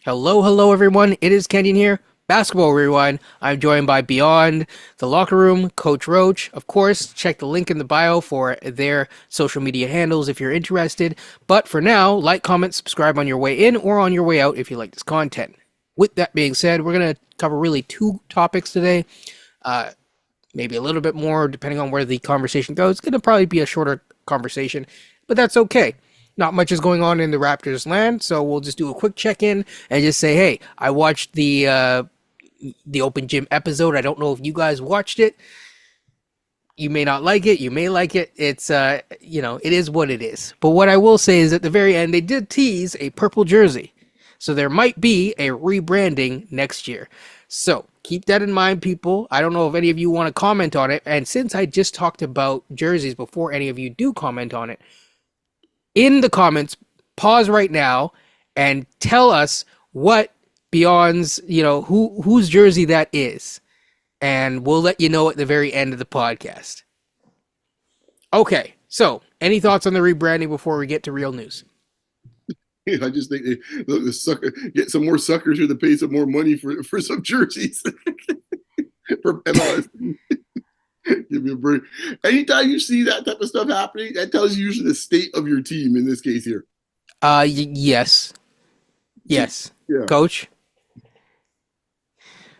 Hello, everyone. It is Kenyon here. Basketball Rewind. I'm joined by Beyond the Locker Room, Coach Roach. Of course, check the link in the bio for their social media handles if you're interested. But for now, like, comment, subscribe on your way in or on your way out if you like this content. With that being said, we're going to cover really two topics today. Maybe a little bit more depending on where the conversation goes. It's going to probably be a shorter conversation, but that's okay. Not much is going on in the Raptors land, so we'll just do a quick check-in and just say, hey, I watched the open gym episode. I don't know if you guys watched it. You may not like it. You may like it. It's it is what it is. But what I will say is at the very end, they did tease a purple jersey. So there might be a rebranding next year. So keep that in mind, people. I don't know if any of you want to comment on it. And since I just talked about jerseys before any of you do comment on it, in the comments, pause right now and tell us what Beyond's, whose jersey that is. And we'll let you know at the very end of the podcast. Okay, so any thoughts on the rebranding before we get to real news? I just think the sucker get some more suckers here to pay some more money for some jerseys for MLS. Give me a break. Anytime you see that type of stuff happening, that tells you usually the state of your team in this case here. Yes. Yeah. Coach?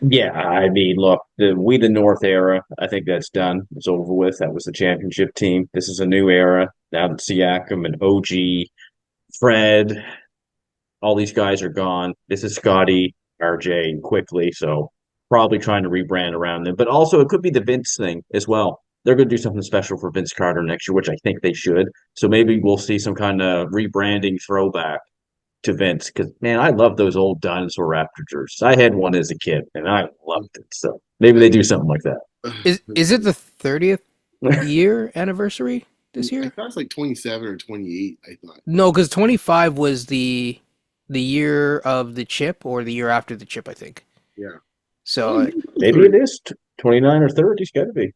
Yeah, I mean, look, the North era, I think that's done. It's over with. That was the championship team. This is a new era. Now that Siakam and OG, Fred, all these guys are gone. This is Scotty, RJ, and quickly. So probably trying to rebrand around them. But also, it could be the Vince thing as well. They're going to do something special for Vince Carter next year, which I think they should. So maybe we'll see some kind of rebranding throwback to Vince, because man, I love those old dinosaur Raptor jerseys. I had one as a kid, and I loved it. So maybe they do something like that. Is it the 30th year anniversary this year? I thought it was like 27 or 28, I thought. No, because 25 was the year of the chip or the year after the chip, I think. Yeah. So maybe it is 29 or 30. It's got to be.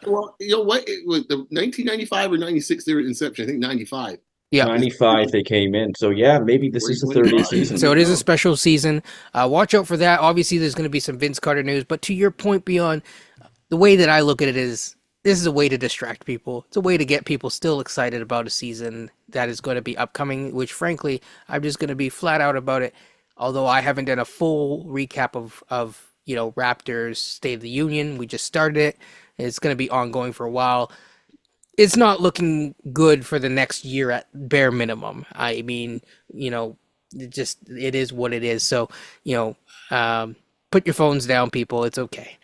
Well, you know what? It was the 1995 or 96 their inception. I think 95. Yeah, 95 they came in. So yeah, maybe this is the 30th season. So it is a special season. Watch out for that. Obviously, there's going to be some Vince Carter news. But to your point, Beyond, the way that I look at it is this is a way to distract people. It's a way to get people still excited about a season that is going to be upcoming, which frankly, I'm just going to be flat out about it. Although I haven't done a full recap of Raptors State of the Union. We just started it. It's going to be ongoing for a while. It's not looking good for the next year at bare minimum. I mean, it is what it is. So, put your phones down, people. It's okay.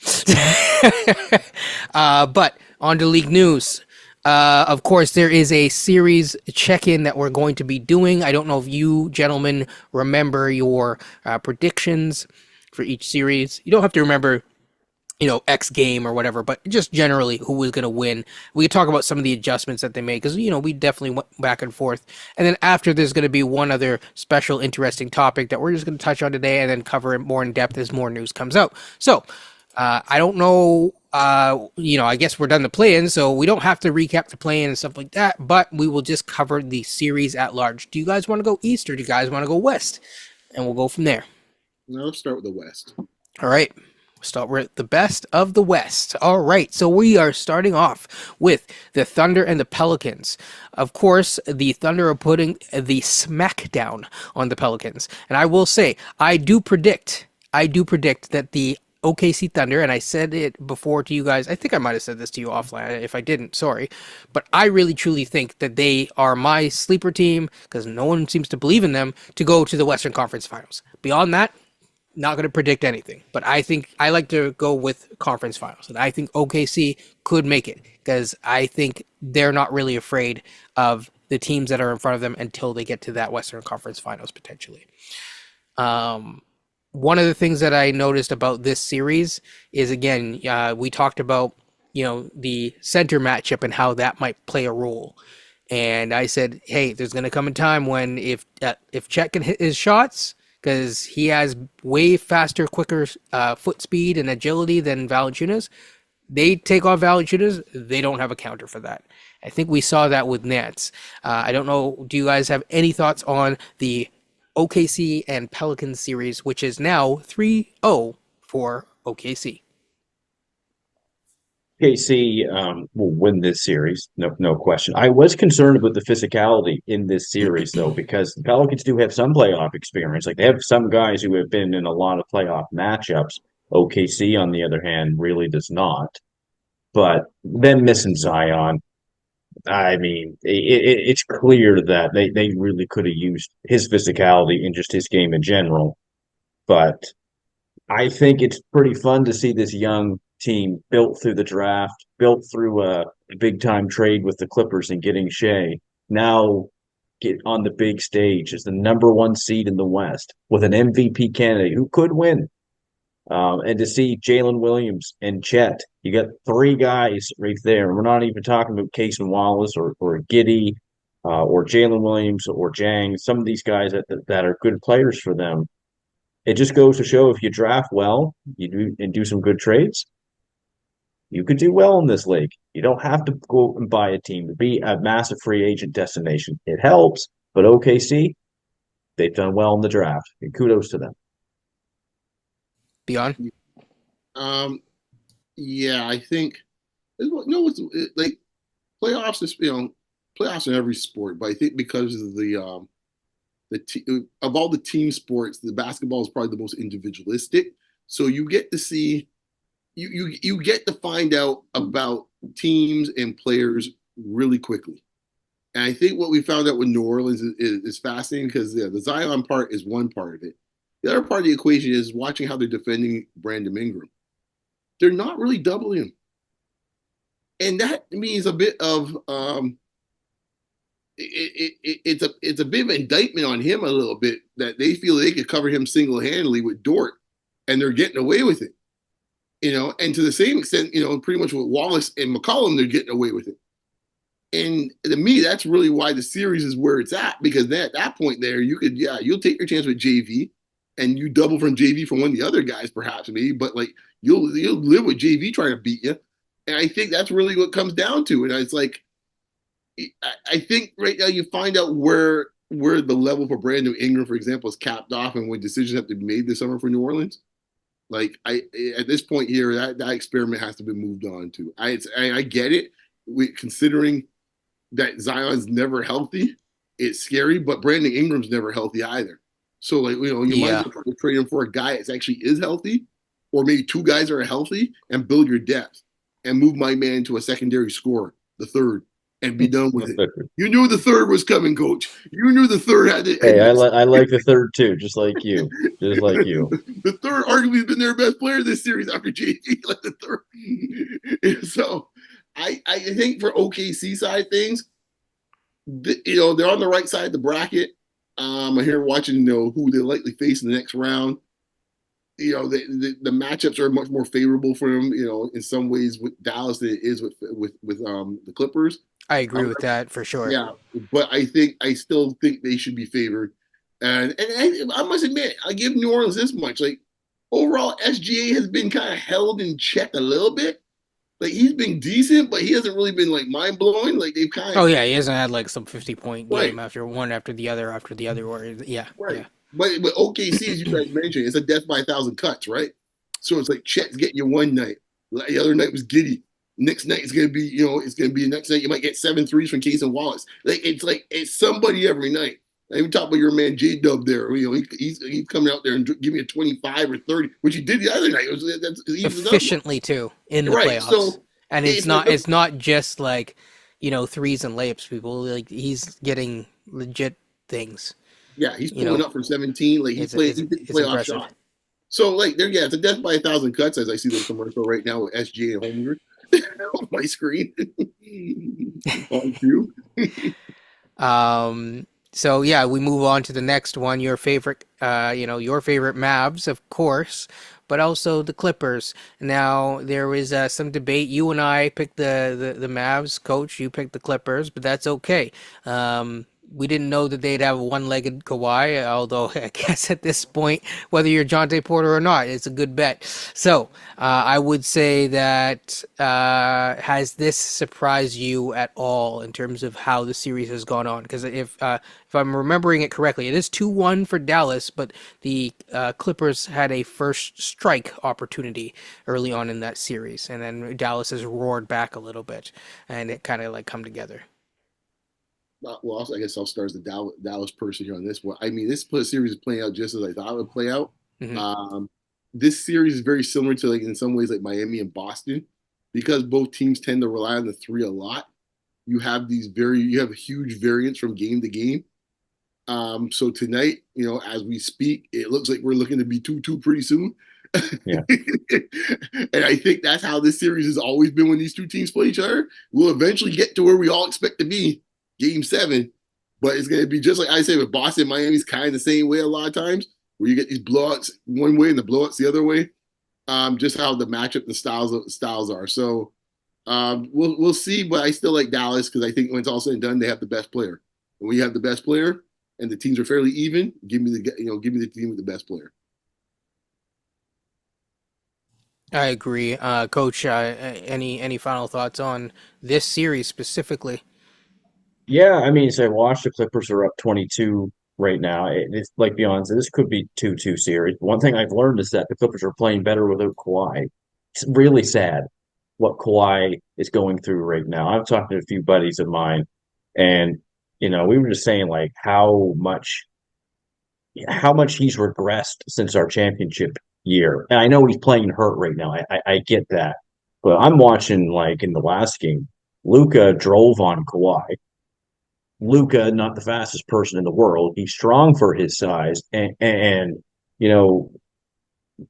But on to league news. Of course, there is a series check-in that we're going to be doing. I don't know if you gentlemen remember your predictions for each series. You don't have to remember X game or whatever, but just generally who was going to win. We could talk about some of the adjustments that they made because, we definitely went back and forth. And then after, there's going to be one other special, interesting topic that we're just going to touch on today and then cover it more in depth as more news comes out. So, I don't know, I guess we're done the play-in, so we don't have to recap the play-in and stuff like that, but we will just cover the series at large. Do you guys want to go east or do you guys want to go west? And we'll go from there. Now let's start with the west. All right. Start with the best of the West. All right, so we are starting off with the Thunder and the Pelicans. Of course, the Thunder are putting the smackdown on the Pelicans. And I will say, I do predict that the OKC Thunder, and I said it before to you guys, I think I might have said this to you offline. If I didn't, sorry. But I really truly think that they are my sleeper team, because no one seems to believe in them, to go to the Western Conference Finals. Beyond that, not going to predict anything, but I think I like to go with conference finals, and I think OKC could make it because I think they're not really afraid of the teams that are in front of them until they get to that Western Conference Finals potentially. One of the things that I noticed about this series is, again, we talked about the center matchup and how that might play a role. And I said, hey, there's going to come a time when if Chet can hit his shots, because he has way faster, quicker foot speed and agility than Valanciunas. They take off Valanciunas, they don't have a counter for that. I think we saw that with Nets. I don't know, do you guys have any thoughts on the OKC and Pelicans series, which is now 3-0 for OKC. KC will win this series, no question. I was concerned with the physicality in this series, though, because the Pelicans do have some playoff experience. Like they have some guys who have been in a lot of playoff matchups. OKC, on the other hand, really does not. But them missing Zion, I mean, it's clear that they really could have used his physicality and just his game in general. But I think it's pretty fun to see this young team built through the draft, built through a big time trade with the Clippers and getting Shea. Now get on the big stage as the number one seed in the West with an MVP candidate who could win. And to see Jalen Williams and Chet, you got three guys right there. We're not even talking about Case and Wallace or Giddy or Jalen Williams or Jang. Some of these guys that are good players for them. It just goes to show if you draft well, you do some good trades, you could do well in this league. You don't have to go and buy a team to be a massive free agent destination. It helps, but OKC, they've done well in the draft. And kudos to them. Beyond? Um, yeah, I think no, it's like playoffs is playoffs in every sport, but I think because of of all the team sports, the basketball is probably the most individualistic. So you get to see you get to find out about teams and players really quickly. And I think what we found out with New Orleans is fascinating because the Zion part is one part of it. The other part of the equation is watching how they're defending Brandon Ingram. They're not really doubling him, and that means a bit of it's a bit of an indictment on him a little bit that they feel they could cover him single handedly with Dort, and they're getting away with it. And to the same extent, pretty much with Wallace and McCollum, they're getting away with it. And to me, that's really why the series is where it's at, because at that point there, you'll take your chance with JV and you double from JV from one of the other guys, perhaps maybe, but like you'll live with JV trying to beat you. And I think that's really what comes down to. And it's like, I think right now you find out where the level for Brandon Ingram, for example, is capped off and when decisions have to be made this summer for New Orleans. Like at this point here, that experiment has to be moved on to. I get it, considering that Zion's never healthy. It's scary, but Brandon Ingram's never healthy either. So like you might as well trade him for a guy that actually is healthy, or maybe two guys that are healthy, and build your depth and move my man to a secondary scorer, the third, and be done with it. You knew the third was coming, Coach. You knew the third had to. Hey, I like the third too, just like you. The third arguably has been their best player this series after JT, like the third. So I think for OKC side of things, they're on the right side of the bracket. I'm here watching who they likely face in the next round. The matchups are much more favorable for them. In some ways with Dallas than it is with the Clippers. I agree with that for sure. Yeah, but I still think they should be favored. And I must admit, I give New Orleans this much. Like overall, SGA has been kind of held in check a little bit. Like he's been decent, but he hasn't really been like mind blowing. Like they've kind of. Oh yeah, he hasn't had like some 50-point game after one after the other. Or yeah, right. Yeah. But OKC, as you guys mentioned, it's a death by 1,000 cuts, right? So it's like Chet's getting you one night. The other night was Giddy. Next night is gonna be, it's gonna be the next night. You might get 7 threes from Case and Wallace. It's somebody every night. I even talk about your man J Dub there. He's coming out there and give me a 25 or 30, which he did the other night. That's efficiently too in the playoffs. So, and it's not just like threes and layups. People like he's getting legit things. Yeah, he's pulling up from 17. Like he plays playoff shot. So it's a death by 1,000 cuts as I see the commercial right now with SGA and Holmgren on my screen. On you. So yeah, we move on to the next one. Your favorite, your favorite Mavs, of course, but also the Clippers. Now there was some debate. You and I picked the Mavs, Coach. You picked the Clippers, but that's okay. we didn't know that they'd have a one-legged Kawhi, although I guess at this point, whether you're Jonte Porter or not, it's a good bet. So I would say that has this surprised you at all in terms of how the series has gone on? Because if I'm remembering it correctly, it is 2-1 for Dallas, but the Clippers had a first strike opportunity early on in that series, and then Dallas has roared back a little bit, and it kind of like come together. Well, also, I guess I'll start as the Dallas person here on this one. I mean, this series is playing out just as I thought it would play out. Hmm. Um, this series is very similar to, like, in some ways, like Miami and Boston, because both teams tend to rely on the three a lot. You have a huge variance from game to game. So tonight, as we speak, it looks like we're looking to be 2-2 pretty soon. Yeah. And I think that's how this series has always been when these two teams play each other. We'll eventually get to where we all expect to be, game seven. But it's going to be just like I say with Boston, Miami's kind of the same way a lot of times, where you get these blowouts one way and the blowouts the other way. Just how the matchup, the styles are. So we'll see, but I still like Dallas because I think when it's all said and done, they have the best player. And when you have the best player and the teams are fairly even, give me the team with the best player. I agree, Coach. Any final thoughts on this series specifically? Yeah, I mean, so watch the Clippers are up 22 right now. It's like beyond, so this could be 2-2 series. One thing I've learned is that the Clippers are playing better without Kawhi. It's really sad what Kawhi is going through right now. I've talked to a few buddies of mine, and we were just saying like how much he's regressed since our championship year. And I know he's playing hurt right now. I get that. But I'm watching like in the last game, Luka drove on Kawhi. Luka, not the fastest person in the world. He's strong for his size, and you know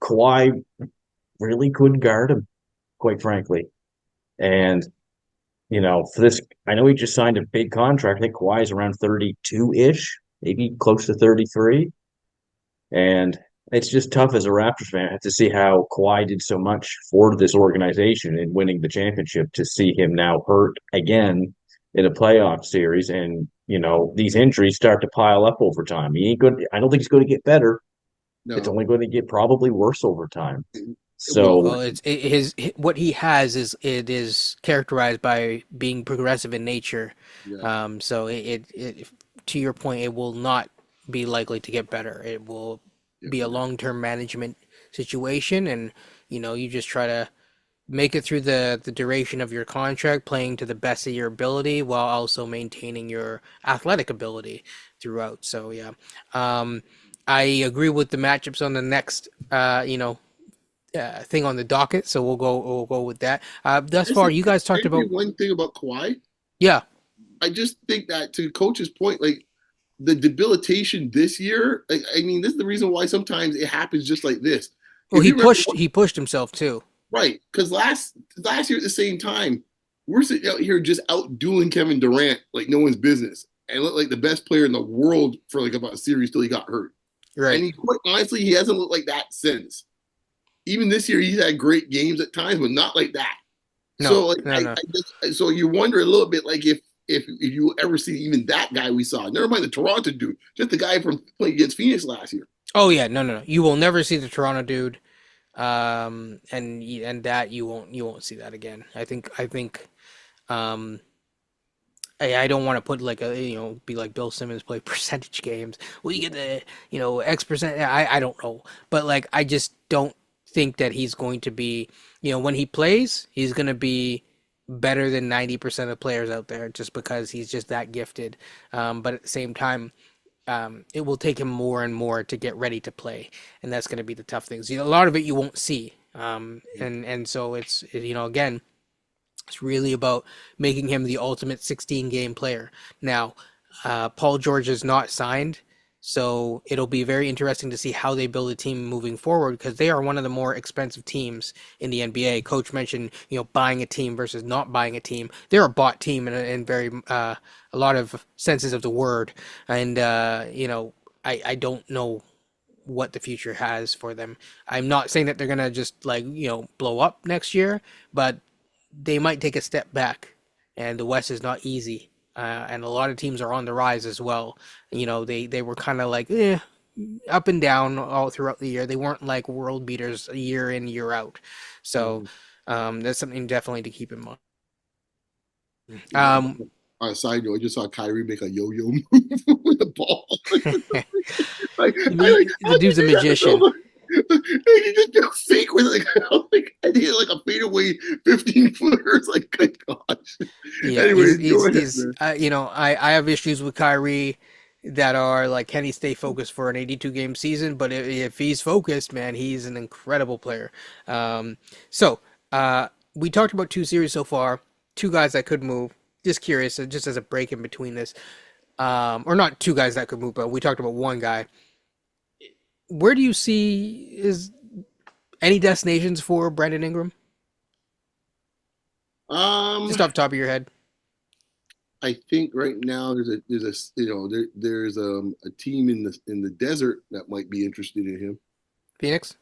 Kawhi really couldn't guard him, quite frankly. And for this, I know he just signed a big contract. I think Kawhi is around 32 ish, maybe close to 33. And it's just tough as a Raptors fan to see how Kawhi did so much for this organization in winning the championship to see him now hurt again in a playoff series. And, these injuries start to pile up over time. He ain't good. I don't think he's going to get better. It's No, only going to get probably worse over time. it will. Well, So, what he has is characterized by being progressive in nature. Yeah, So it to your point, it will not be likely to get better. It will yeah, be a yeah. long-term management situation, and you just try to make it through the duration of your contract, playing to the best of your ability while also maintaining your athletic ability throughout. So yeah, um, I agree with the matchups on the next thing on the docket. So we'll go with that. Thus This far, is, you guys I talked agree about one thing about Kawhi. yeah. I just think that, to Coach's point, like the debilitation this year, like, I mean, this is the reason why sometimes it happens just like this. Well, If he you remember, pushed he pushed himself too. right? Because last year at the same time, we're sitting out here just outdoing Kevin Durant like no one's business, and looked like the best player in the world for like about a series till he got hurt. And Right. quite honestly, he hasn't looked like that since. Even this year, he's had great games at times, but not like that. No. So like No. No. so you wonder a little bit like if you ever see even that guy we saw, never mind the Toronto dude, just the guy from playing against Phoenix last year. Oh yeah. No. No. No. You will never see the Toronto dude. And that you won't see that again. I think um I don't want to put like be like Bill Simmons play percentage games. Well, you get the X percent. I don't know, but like I just don't think that he's going to be when he plays, he's going to be better than 90% of players out there just because he's just that gifted. But at the same time, it will take him more and more to get ready to play, and that's going to be the tough things. A lot of it you won't see, and so it's again it's really about making him the ultimate 16 game player. Now, Paul George is not signed, so it'll be very interesting to see how they build a team moving forward because they are one of the more expensive teams in the NBA. Coach mentioned, buying a team versus not buying a team. They're a bought team in very a lot of senses of the word, and I don't know what the future has for them. I'm not saying that they're gonna just like blow up next year, but they might take a step back, and the West is not easy and a lot of teams are on the rise as well. They were kind of like up and down all throughout the year. They weren't like world beaters year in year out. So Mhm. that's something definitely to keep in mind. Uh, Um, on a side note, I just saw Kyrie make a yo-yo move with the ball. the How'd you dude's a do that to magician. someone? He just go fake with it, and he hit like a fadeaway 15-footers. Like, good gosh. Yeah, Anyways, go ahead, man. I have issues with Kyrie that are like, can he stay focused for an 82 game season? But if he's focused, man, he's an incredible player. Um, so we talked about two series so far, two guys that could move. Just curious, just as a break in between this, or not two guys that could move, but we talked about one guy. Where do you see is any destinations for Brandon Ingram? Um, Just off the top of your head, I think right now there's a team in the desert that might be interested in him. Phoenix,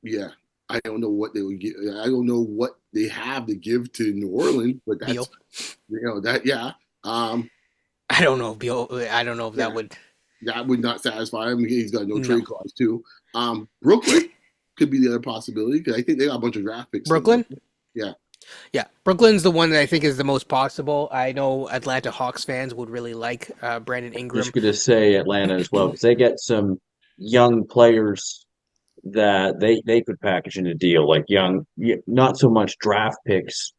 Yeah, I don't know what they would get. I don't know what they have to give to New Orleans, but Beal. that's that yeah. Um, I don't know if Beal. I don't know if that yeah, would. that would not satisfy him. He's got no No, trade clause too. Brooklyn could be the other possibility because I think they got a bunch of draft picks still. Brooklyn. Yeah, Yeah, Brooklyn's the one that I think is the most possible. I know Atlanta Hawks fans would really like Brandon Just Ingram. going to say Atlanta as well because they get some young players that they could package in a deal like not so much draft picks,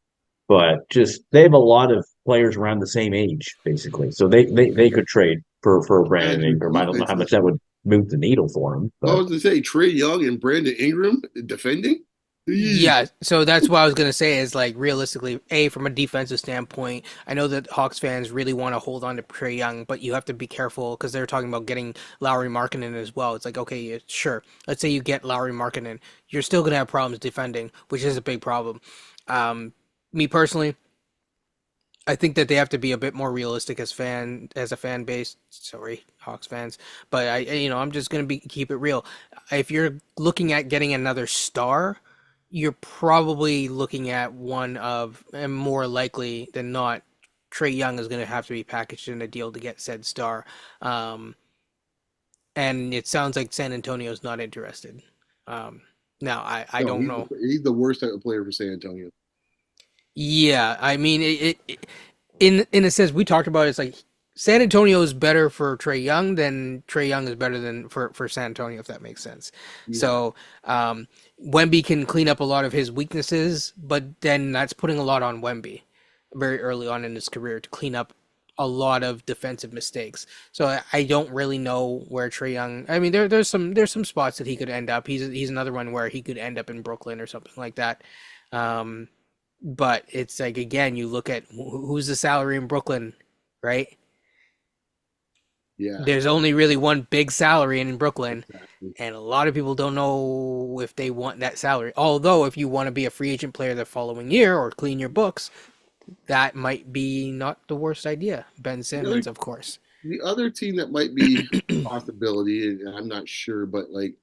but just they have a lot of players around the same age basically. So they could trade for as Brandon with Ingram. I don't know how much defenses. that would move the needle for him, What but was to say? Trey Young and Brandon Ingram defending. Eesh. Yeah, so that's what I was gonna say is like realistically, from a defensive standpoint, I know that Hawks fans really want to hold on to Trae Young, but you have to be careful because they're talking about getting Lowry Markkanen as well. It's like, okay, yeah, sure, let's say you get Lowry Markkanen, you're still gonna have problems defending, which is a big problem. Um, Me personally, I think that they have to be a bit more realistic as a fan base. Sorry, Hawks fans, but I'm just gonna be keep it real. If you're looking at getting another star, you're probably looking at one of, and more likely than not, Trey Young is gonna have to be packaged in a deal to get said star. Um, and it sounds like San Antonio's not interested. Um, Now I No, don't know. he's the worst type of player for San Antonio. Yeah, I mean in a sense we talked about it, it's like San Antonio is better for Trey Young than Trey Young is better than for San Antonio, if that makes sense. Yeah. So Wemby can clean up a lot of his weaknesses, but then that's putting a lot on Wemby very early on in his career to clean up a lot of defensive mistakes. So I don't really know where Trey Young. I mean, there's some spots that he could end up. He's another one where he could end up in Brooklyn or something like that. Um, but it's like again, you look at who's the salary in Brooklyn, right? Yeah. There's only really one big salary in Brooklyn, Exactly. and a lot of people don't know if they want that salary. Although, if you want to be a free agent player the following year or clean your books, that might be not the worst idea. Ben The other, Simmons, of course. the other team that might be a possibility, and I'm not sure, but like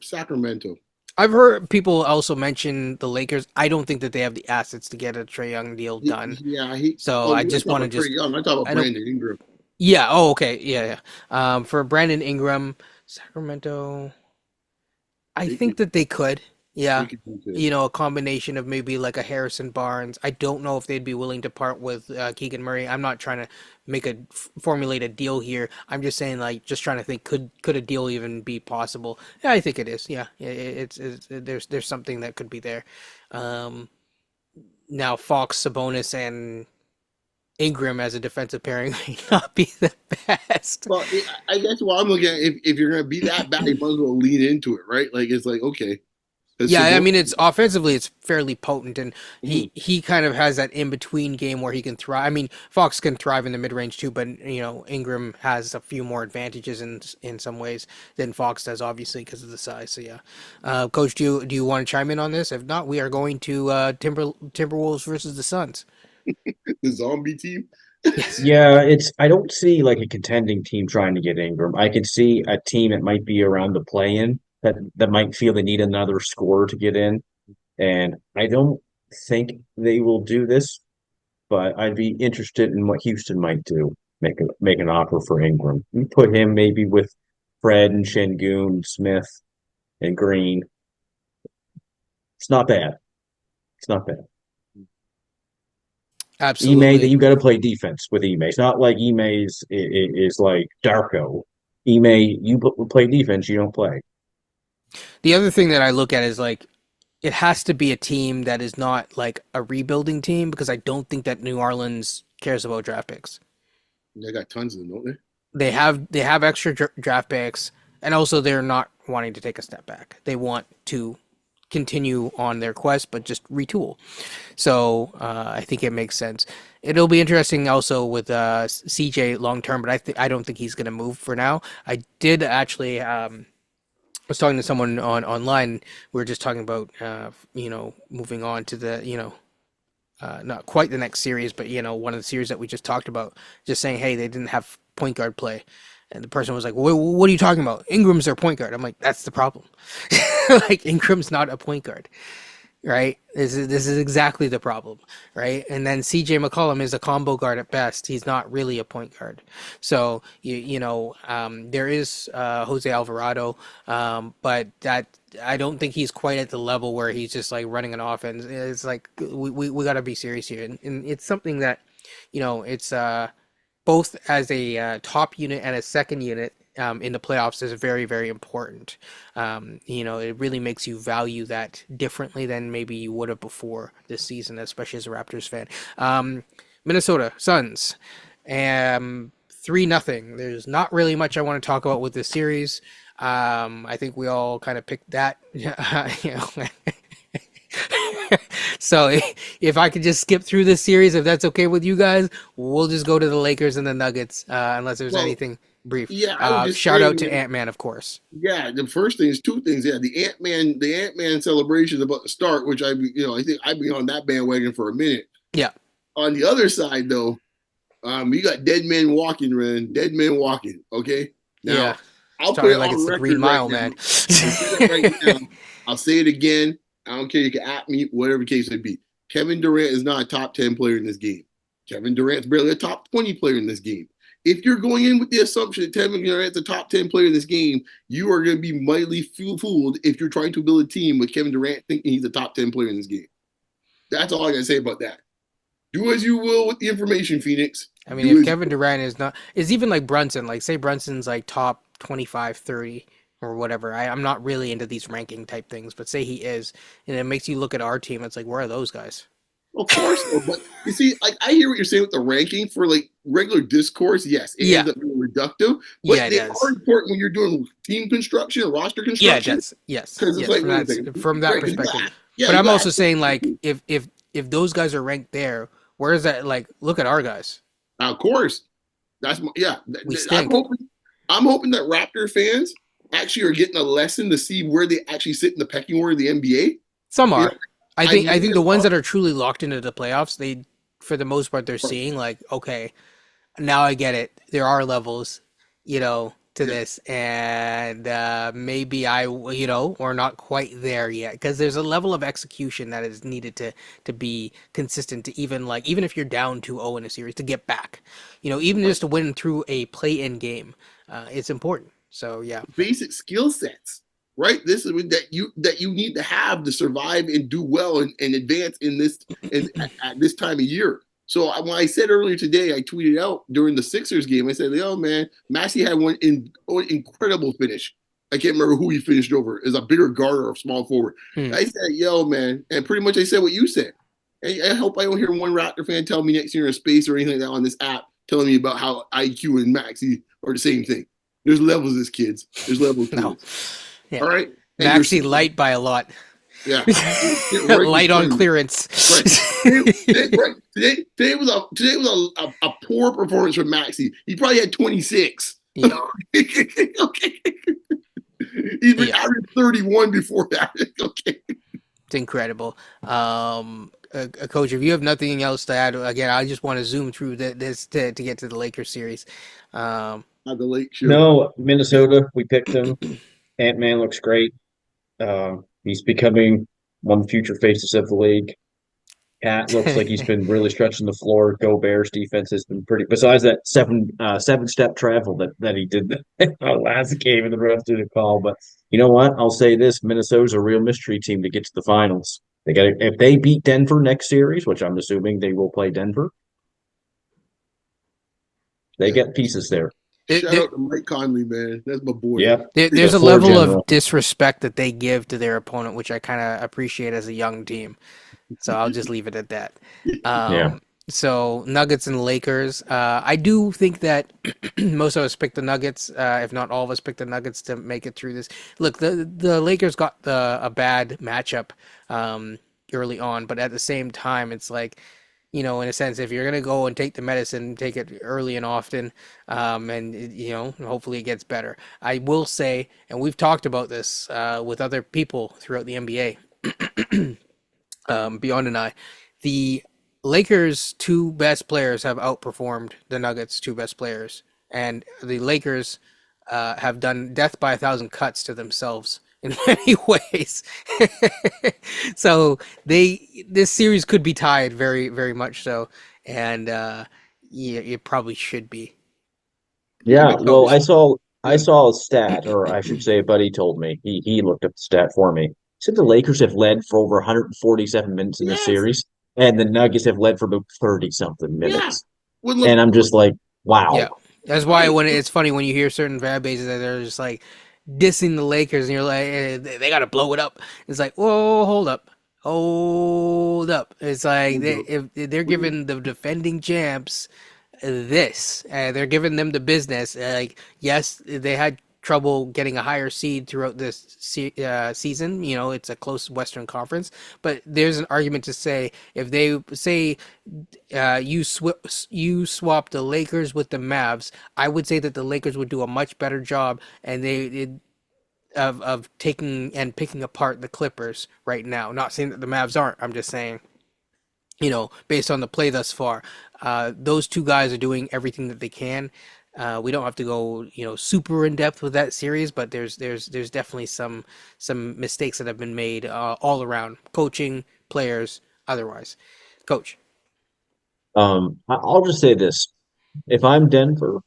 Sacramento. I've heard people also mention the Lakers. I don't think that they have the assets to get a Trey Young deal done. Yeah, he. So Oh, I you're not just talking want to about Trey just Young. I'm talking about I don't. Brandon Ingram. Yeah. Oh, okay. Yeah. Yeah. For Brandon Ingram, Sacramento. I They could, think that they could. they Yeah. could do good. A combination of maybe like a Harrison Barnes. I don't know if they'd be willing to part with Keegan Murray. I'm not trying to formulate a deal here. I'm just saying, like, just trying to think, could a deal even be possible? Yeah, I think it is. Yeah, there's something that could be there. Um, Now Fox, Sabonis, and Ingram as a defensive pairing may not be the best. Well, I guess what I'm looking at, if you're gonna be that bad, you might as well lean into it, right? Like it's like okay, because Yeah, I Sabonis. mean it's offensively it's fairly potent, and Mhm. he kind of has that in between game where he can thrive. I mean Fox can thrive in the mid range too, but Ingram has a few more advantages in some ways than Fox does, obviously because of the size. So yeah, Coach, do you want to chime in on this? If not, we are going to Timberwolves versus the Suns. The zombie team. Yes. yeah, it's I don't see like a contending team trying to get Ingram. I can see a team that might be around the play-in that might feel they need another scorer to get in, and I don't think they will do this. but I'd be interested in what Houston might do. Make an offer for Ingram. You put him maybe with Fred and Şengün, Smith and Green. It's not bad. It's not bad. Ime, then Absolutely. you got to play defense with Ime. It's not like is like Darko. Ime, you play defense, you don't play. The other thing that I look at is like it has to be a team that is not like a rebuilding team because I don't think that New Orleans cares about draft picks. They got tons of them, don't they? They have extra draft picks, and also they're not wanting to take a step back. They want to continue on their quest, but just retool. So I think it makes sense. It'll be interesting also with CJ long term, but I don't think he's going to move for now. I did actually. Was talking to someone on online. We were just talking about moving on to the not quite the next series, but one of the series that we just talked about. Just saying, hey, they didn't have point guard play, and the person was like, what are you talking about? Ingram's their point guard. I'm like, that's the problem. Like Ingram's not a point guard, right? This is exactly the problem, right? And then CJ McCollum is a combo guard at best. He's not really a point guard. So there is Jose Alvarado, but that I don't think he's quite at the level where he's just like running an offense. It's like we got to be serious here, and it's something that it's both as a top unit and a second unit in the playoffs is very, very important. It really makes you value that differently than maybe you would have before this season, especially as a Raptors fan. Minnesota Suns, 3-0. There's not really much I want to talk about with this series. I think we all kind of picked that. So if I could just skip through this series, if that's okay with you guys, we'll just go to the Lakers and the Nuggets, unless there's Well, anything brief. yeah, I would just Shout say, out to man, Ant-Man, of course. yeah, the first thing is two things. Yeah, the Ant Man celebration is about to start, which I think I've been on that bandwagon for a minute. Yeah, On the other side, though, you got dead men walking, man, dead men walking. Okay, yeah. now I'll put Starting it like it's on the Green record right Mile, now. man. I said it right now. I'll say it again. I don't care. You can at me, whatever the case may be. Kevin Durant is not a top 10 player in this game. Kevin Durant's barely a top 20 player in this game. If you're going in with the assumption that Kevin Durant's a top 10 player in this game, you are going to be mightily fooled if you're trying to build a team with Kevin Durant thinking he's a top 10 player in this game. That's all I got to say about that. Do as you will with the information, Phoenix. I mean, Do if as Kevin Durant is even like Brunson, like say Brunson's like top 25, 30 or whatever. I'm not really into these ranking type things, but say he is, and it makes you look at our team. It's like, where are those guys? Of course, but you see, like I hear what you're saying with the ranking for like regular discourse. Yes, it Yeah, ends up being reductive, but yeah, it they are does. important when you're doing team construction or roster Yeah, it construction does. Yes, because it's yes. like, From wait a second, that right? 'Cause perspective. yeah, But you I'm got also saying like if those guys are ranked there, where is that? Like, look at our guys. of course. Yeah. We I'm stink. hoping. I'm hoping that Raptor fans actually are getting a lesson to see where they actually sit in the pecking order of the NBA. Some You know, are. I I think know I think that the ones that are truly locked into the playoffs, they for the most part they're seeing like, okay, now I get it. There are levels, to yeah, this, and maybe we're not quite there yet because there's a level of execution that is needed to be consistent to even if you're down 2-0 in a series to get back, even right. just to win through a play-in game, it's important. So yeah, Basic skill sets, right? This is that you need to have to survive and do well and advance in this at this time of year. So when I said earlier today, I tweeted out during the Sixers game. I said, "Oh man, Maxey had incredible finish. I can't remember who he finished over. Is a bigger guard or a small forward." hmm. I said, "Yo, man," and pretty much I said what you said. I hope I don't hear one Raptor fan tell me next year in space or anything like that on this app telling me about how IQ and Maxey are the same thing. There's levels to this, kids. There's levels to No, this. yeah, All right. And you're Maxi light by a lot. yeah. Right in Light front on of me. clearance. Right. Today was a poor performance from Maxi. He probably had 26. Yeah, Okay. He's been yeah. averaging 31 before that. Okay. It's incredible. Coach, if you have nothing else to add, again, I just want to zoom through this to get to the Lakers series. Um, At the late show. No, Minnesota, we picked him. Ant-Man looks great. He's becoming one of the future faces of the league. Cat looks like he's been really stretching the floor. Go Bears defense has been pretty. Besides that seven step travel that he did last game and the ref didn't call. But you know what? I'll say this: Minnesota's a real mystery team to get to the finals. They got if they beat Denver next series, which I'm assuming they will play Denver, they Yeah. get pieces there. There, Shout there, out to Mike Conley, man. That's my boy. Yep, the there's a floor level of general. disrespect that they give to their opponent, which I kind of appreciate as a young team. So I'll just leave it at that. Yeah, So Nuggets and Lakers. I do think that most of us picked the Nuggets, if not all of us picked the Nuggets to make it through this. Look, the Lakers got a bad matchup early on, but at the same time, it's like, in a sense, if you're gonna go and take the medicine, take it early and often, and hopefully it gets better. I will say, and we've talked about this with other people throughout the NBA, Beyond and I, the Lakers' two best players have outperformed the Nuggets' two best players, and the Lakers have done death by a thousand cuts to themselves in many ways. So this series could be tied very, very much so, and yeah, it probably should be. Yeah, yeah. but Well, Coach, I saw a stat, or I should say, a buddy told me. He looked up the stat for me. He said the Lakers have led for over 147 minutes in this yes, series, and the Nuggets have led for about 30 something yeah. minutes. With And I'm LeBron, just like, yeah, wow. that's why when it's funny when you hear certain fan bases that they're just like dissing the Lakers, and you're like, they got to blow it up. It's like, whoa, hold up. Hold up. It's like hold up. if they're giving the defending champs this. They're giving them the business. Like, yes, they had trouble getting a higher seed throughout this season. It's a close Western Conference, but there's an argument to say if they say you swap the Lakers with the Mavs, I would say that the Lakers would do a much better job, and of taking and picking apart the Clippers right now. Not saying that the Mavs aren't. I'm just saying based on the play thus far. Those two guys are doing everything that they can. We don't have to go, super in depth with that series, but there's definitely some mistakes that have been made all around, coaching, players, otherwise. Coach, I'll just say this. If I'm Denver,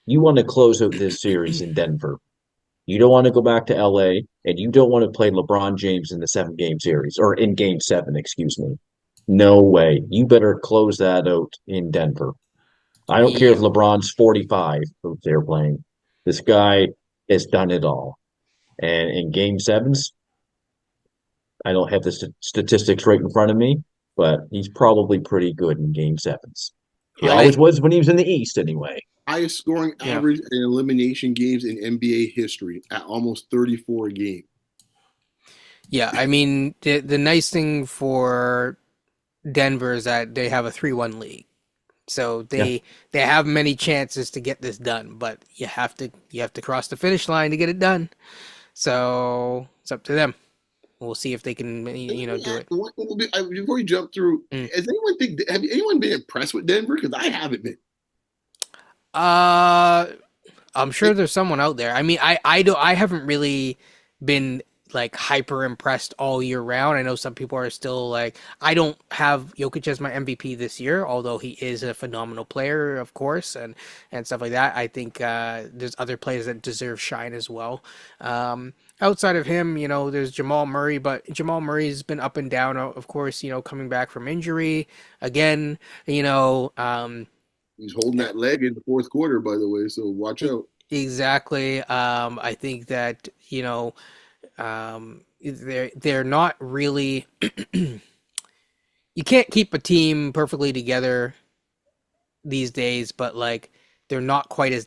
you want to close out this series in Denver. You don't want to go back to LA, and you don't want to play LeBron James in the 7 game series, or in game seven, excuse me. No way. You better close that out in Denver. I don't care if yeah, LeBron's 45 if they're playing. This guy has done it all. And in game sevens, I don't have the statistics right in front of me, but he's probably pretty good in game sevens. He I always was when he was in the East, anyway. Highest scoring yeah average in elimination games in NBA history at almost 34 a game. yeah. I mean, the nice thing for Denver is that they have a 3-1 league. So Yeah. they have many chances to get this done, but you have to cross the finish line to get it done. So it's up to them. We'll see if they can do it. Before you jump through, Mm. have anyone been impressed with Denver? Because I haven't been. Uh, I'm sure Like, there's someone out there. I mean, I haven't really been like hyper impressed all year round. I know some people are still like I don't have Jokic as my MVP this year, although he is a phenomenal player, of course, and stuff like that. I think there's other players that deserve shine as well. Outside of him, there's Jamal Murray, but Jamal Murray's been up and down, of course, coming back from injury again, he's holding that leg in the fourth quarter, by the way, so watch e- out. exactly. I think that, they're not really you can't keep a team perfectly together these days, but like they're not quite as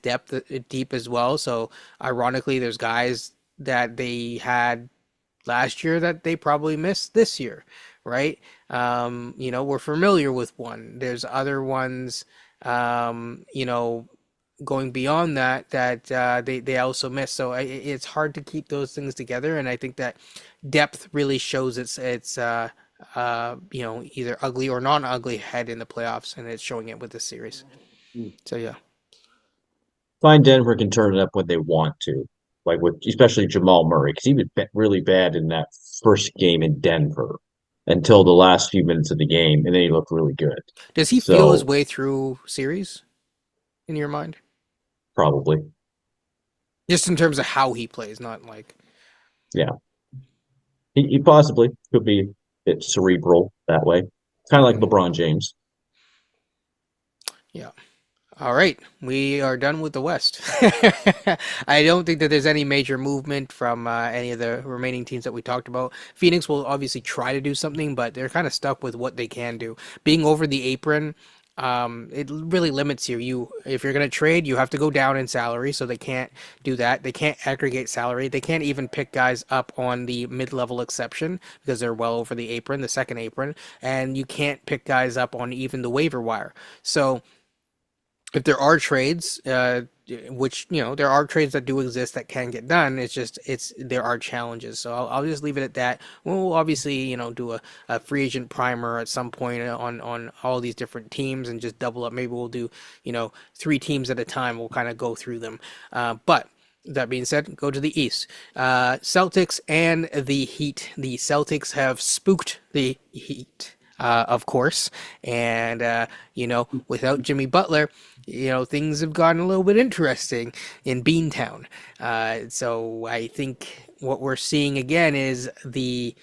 deep as well. So ironically, there's guys that they had last year that they probably missed this year, right? We're familiar with one. There's other ones, going beyond that they also miss. So it's hard to keep those things together, and I think that depth really shows its either ugly or non-ugly head in the playoffs, and it's showing it with this series. Hmm. So yeah, Find Denver can turn it up when they want to, like with especially Jamal Murray, because he was really bad in that first game in Denver. until the last few minutes of the game, and then he looked really good. Does he feel his So way through series in your mind? probably, Just in terms of how he plays, not like yeah, he possibly could be a bit cerebral that way, kind of like mm, LeBron James. yeah. All right, we are done with the West. I don't think that there's any major movement from any of the remaining teams that we talked about. Phoenix will obviously try to do something, but they're kind of stuck with what they can do. Being over the apron, it really limits you. If you're going to trade, you have to go down in salary, so they can't do that. They can't aggregate salary. They can't even pick guys up on the mid-level exception because they're well over the apron, the second apron, and you can't pick guys up on even the waiver wire. So if there are trades, which there are trades that do exist that can get done. It's just there are challenges. So I'll just leave it at that. We'll obviously do a free agent primer at some point on all these different teams and just double up. Maybe we'll do 3 teams at a time. We'll kind of go through them. But that being said, go to the East. Celtics and the Heat. The Celtics have spooked the Heat. Of course, and without Jimmy Butler, things have gotten a little bit interesting in Beantown. So I think what we're seeing again is the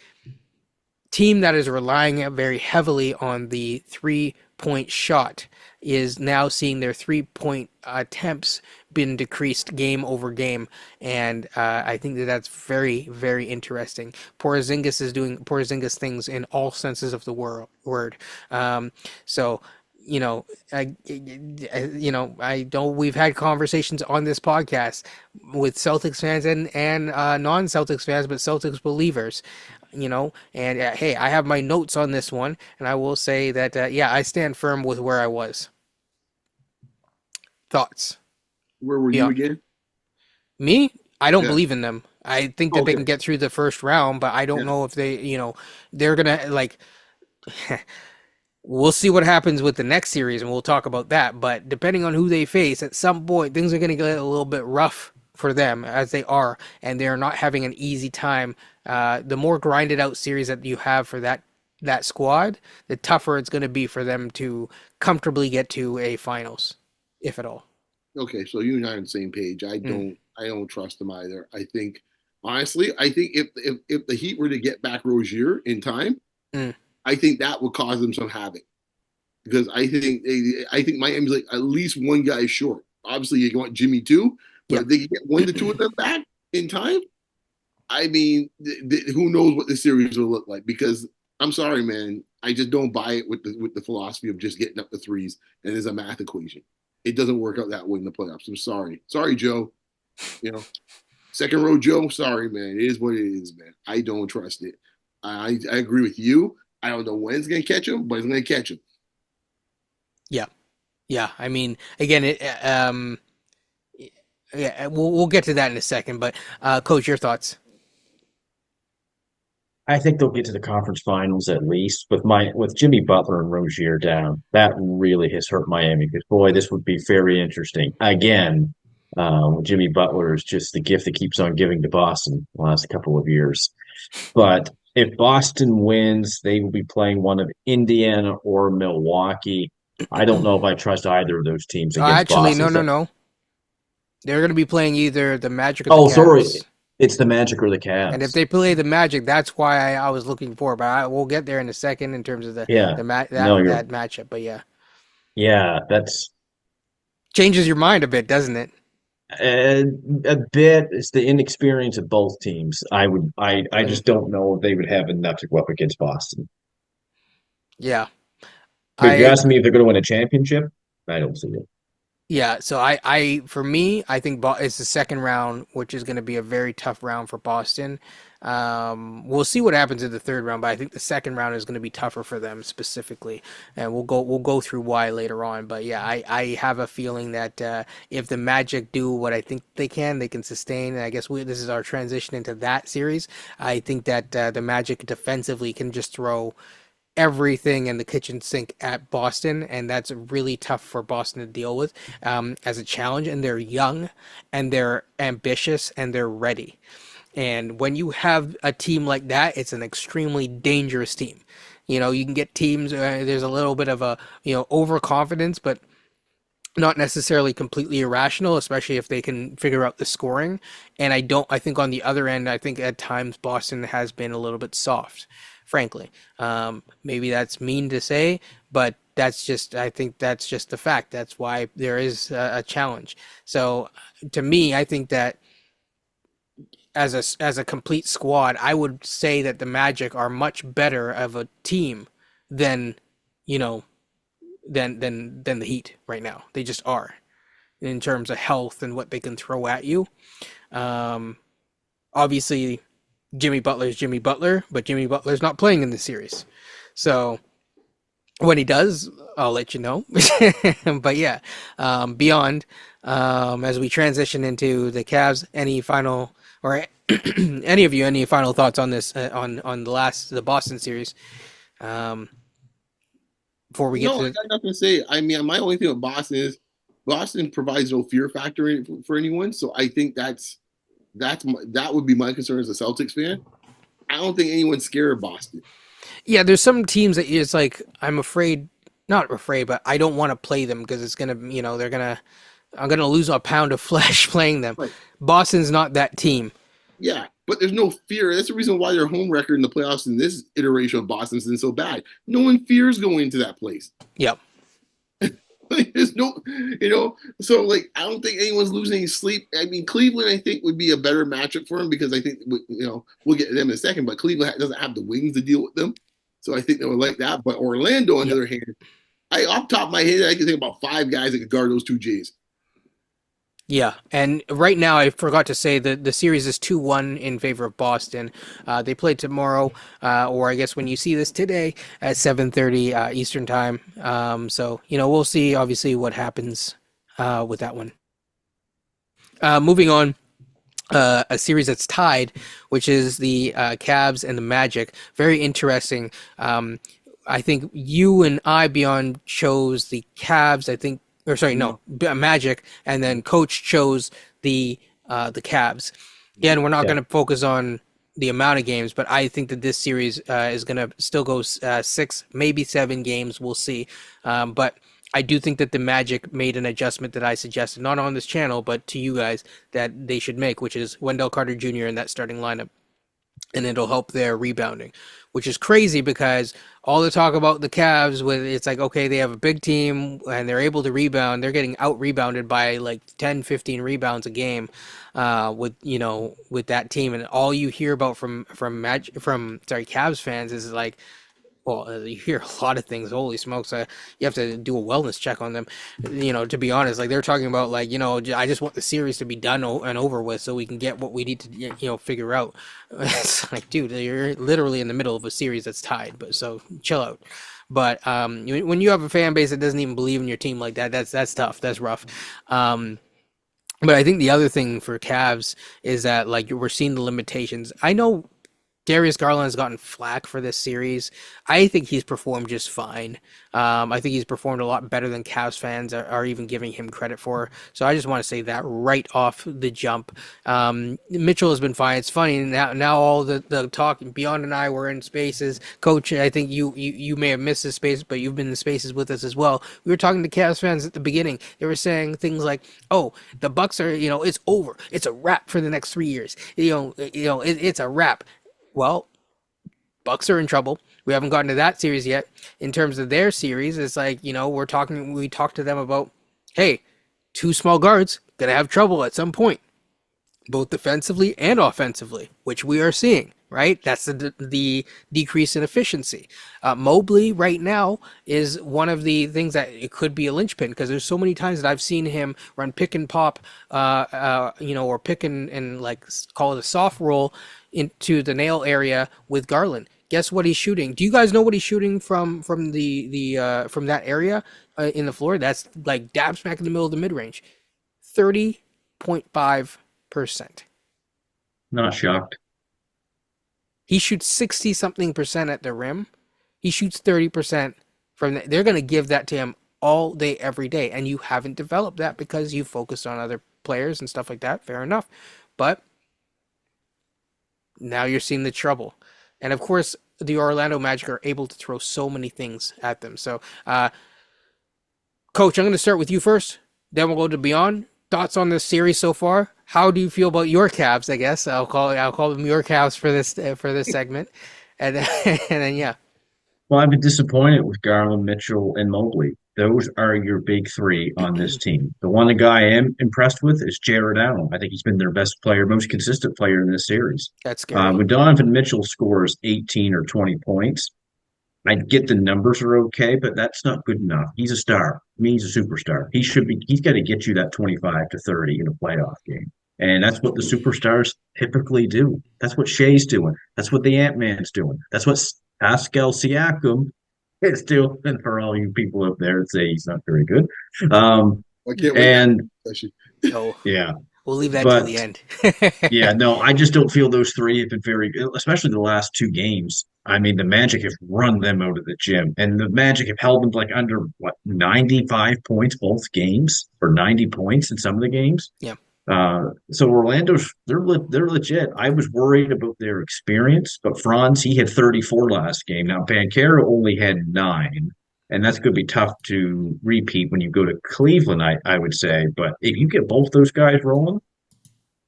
team that is relying very heavily on the 3-point shot is now seeing their 3-point attempts been decreased game over game, and I think that that's very, very interesting. Porzingis is doing Porzingis things in all senses of the word. So I know we've had conversations on this podcast with Celtics fans and non-Celtics fans, but Celtics believers. And hey, I have my notes on this one, and I will say that yeah, I stand firm with where I was. Thoughts? Where were you Yeah, again? me? I don't Yeah. believe in them. I think that they Okay. can get through the first round, but I don't Yeah. know if they're gonna like. We'll see what happens with the next series, and we'll talk about that. But depending on who they face, at some point things are going to get a little bit rough for them as they are, and they're not having an easy time. The more grinded out series that you have for that squad, the tougher it's going to be for them to comfortably get to a finals, if at all. Okay. So you and I are on the same page. Mm, I don't trust them either. I think honestly, I think if the Heat were to get back Rozier in time, mm, I think that would cause them some havoc because I think Miami's like at least one guy short. Obviously, you want Jimmy too, but yeah, if they can get 1 to 2 of them back in time, I mean, who knows what the series will look like? Because I'm sorry, man, I just don't buy it with the philosophy of just getting up the threes and there's a math equation. It doesn't work out that way in the playoffs. I'm sorry, Joe. You know, second row Joe. Sorry, man. It is what it is, man. I don't trust it. I agree with you. I don't know when it's gonna catch him, but it's gonna catch him. yeah, yeah. I mean, again, yeah, we'll get to that in a second. But coach, your thoughts? I think they'll get to the conference finals at least with Jimmy Butler and Rozier down. That really has hurt Miami because boy, this would be very interesting. Again, Jimmy Butler is just the gift that keeps on giving to Boston the last couple of years. But if Boston wins, they will be playing one of Indiana or Milwaukee. I don't know if I trust either of those teams against Actually, no, Boston. no, no. They're going to be playing either the Magic or the Oh, sorry, Cavs. it's the Magic or the And if Cavs. they play the Magic, that's why I was looking for. But we'll get there in a second in terms of Yeah, no, that matchup. But yeah, yeah, that's changes your mind a bit, doesn't it? a, a bit. It's the inexperience of both teams. I Mm, just don't know if they would have enough to go up against Boston. yeah, But if you I ask me if they're going to win a championship, I don't see it. Yeah, so for me, I think it's the second round, which is going to be a very tough round for Boston. We'll see what happens in the third round, but I think the second round is going to be tougher for them specifically, and we'll go through why later on. But yeah, I have a feeling that if the Magic do what I think they can sustain. And I guess this is our transition into that series. I think that the Magic defensively can just throw everything in the kitchen sink at Boston, and that's really tough for Boston to deal with as a challenge. And they're young, and they're ambitious, and they're ready. And when you have a team like that, it's an extremely dangerous team. You can get teams, there's a little bit of a, overconfidence, but not necessarily completely irrational, especially if they can figure out the scoring. And I think on the other end, I think at times Boston has been a little bit soft, frankly. Maybe that's mean to say, but I think that's just the fact. That's why there is a challenge. So to me, I think that as a complete squad, I would say that the Magic are much better of a team than, you know, than the Heat right now. They just are in terms of health and what they can throw at you. Um, Obviously, Jimmy Butler is Jimmy Butler, but Jimmy Butler's not playing in the series. So when he does, I'll let you know. But yeah, beyond, as we transition into the Cavs, any final or any final thoughts on this on the Boston series um, before we get No, I to got nothing to say. I mean, my only thing with Boston is Boston provides no fear factor for anyone. So I think that would be my concern as a Celtics fan. I don't think anyone's scared of Boston. yeah, there's some teams that it's like I'm afraid, not afraid, but I don't want to play them because it's gonna, I'm gonna lose a pound of flesh playing them. Right. Boston's not that team. Yeah, but there's no fear. That's the reason why their home record in the playoffs in this iteration of Boston's been so bad. No one fears going into that place. Yep. Like, there's no, so like I don't think anyone's losing any sleep. I mean, Cleveland, I think, would be a better matchup for them because I think, we'll get to them in a second, but Cleveland doesn't have the wings to deal with them. So I think they would like that. But Orlando, on the Yep. other hand, off the top of my head, I can think about five guys that could guard those two Jays. Yeah, and right now I forgot to say that the series is 2-1 in favor of Boston. They play tomorrow, or I guess when you see this today at 7:30 Eastern time. So we'll see obviously what happens with that one. Moving on, a series that's tied, which is the Cavs and the Magic. Very interesting. I think you and I, Beyond, chose the Cavs. I think, or sorry, no, Magic, and then Coach chose the Cavs. Again, we're not Yeah. going to focus on the amount of games, but I think that this series is going to still go 6, maybe 7 games. We'll see. But I do think that the Magic made an adjustment that I suggested, not on this channel, but to you guys, that they should make, which is Wendell Carter Jr. in that starting lineup. And it'll help their rebounding, which is crazy because all the talk about the Cavs, with it's like, okay, they have a big team and they're able to rebound. They're getting out rebounded by like 10, 15 rebounds a game with that team. And all you hear about from Cavs fans is like, well, you hear a lot of things. Holy smokes! You have to do a wellness check on them. To be honest, like they're talking about, like, I just want the series to be done and over with, so we can get what we need to, figure out. It's like, dude, you're literally in the middle of a series that's tied, but so chill out. But when you have a fan base that doesn't even believe in your team like that, that's tough. That's rough. But I think the other thing for Cavs is that, like, we're seeing the limitations. I know Darius Garland has gotten flack for this series. I think he's performed just fine. I think he's performed a lot better than Cavs fans are even giving him credit for. So I just want to say that right off the jump. Mitchell has been fine. It's funny now all the talk, Beyond and I were in spaces. Coach, I think you may have missed this space, but you've been in the spaces with us as well. We were talking to Cavs fans at the beginning. They were saying things like, "Oh, the Bucks are, it's over. It's a wrap for the next 3 years. It's a wrap." Well, Bucks are in trouble. We haven't gotten to that series yet. In terms of their series, it's like, we talked to them about, hey, 2 small guards gonna have trouble at some point, both defensively and offensively, which we are seeing, right? That's the decrease in efficiency. Mobley right now is one of the things that it could be a linchpin, because there's so many times that I've seen him run pick and pop, or pick and like call it a soft roll into the nail area with Garland. Guess what he's shooting? Do you guys know what he's shooting from from that area in the floor? That's like dab smack in the middle of the mid range, 30.5%. Not shocked. He shoots 60 something percent at the rim. He shoots 30% from the, they're going to give that to him all day, every day. And you haven't developed that because you focused on other players and stuff like that. Fair enough. But now you're seeing the trouble. And of course, the Orlando Magic are able to throw so many things at them. So, Coach, I'm going to start with you first. Then we'll go to Beyond. Thoughts on this series so far? How do you feel about your Cavs? I guess I'll call them your Cavs for this segment, and and then yeah, Well, I've been disappointed with Garland, Mitchell, and Mobley. Those are your big three on this team. The one guy I am impressed with is Jared Allen. I think he's been their best player, most consistent player in this series. that's scary. When Donovan Mitchell scores 18 or 20 points, I get the numbers are okay, but that's not good enough. He's a star. I mean, he's a superstar. He's got to get you that 25 to 30 in a playoff game. And that's what the superstars typically do. That's what Shea's doing. That's what the Ant-Man's doing. That's what Pascal Siakam is doing for all you people up there that say he's not very good. I can't wait. And So yeah, we'll leave that till but the end. yeah, no, I just don't feel those three have been very good, especially the last two games. I mean, the Magic have run them out of the gym, and the Magic have held them like under 95 points both games, or 90 points in some of the games. Yeah. So Orlando's they're legit. I was worried about their experience, but Franz he had 34 last game. Now Banchero only had 9, and that's going to be tough to repeat when you go to Cleveland. I would say, but if you get both those guys rolling.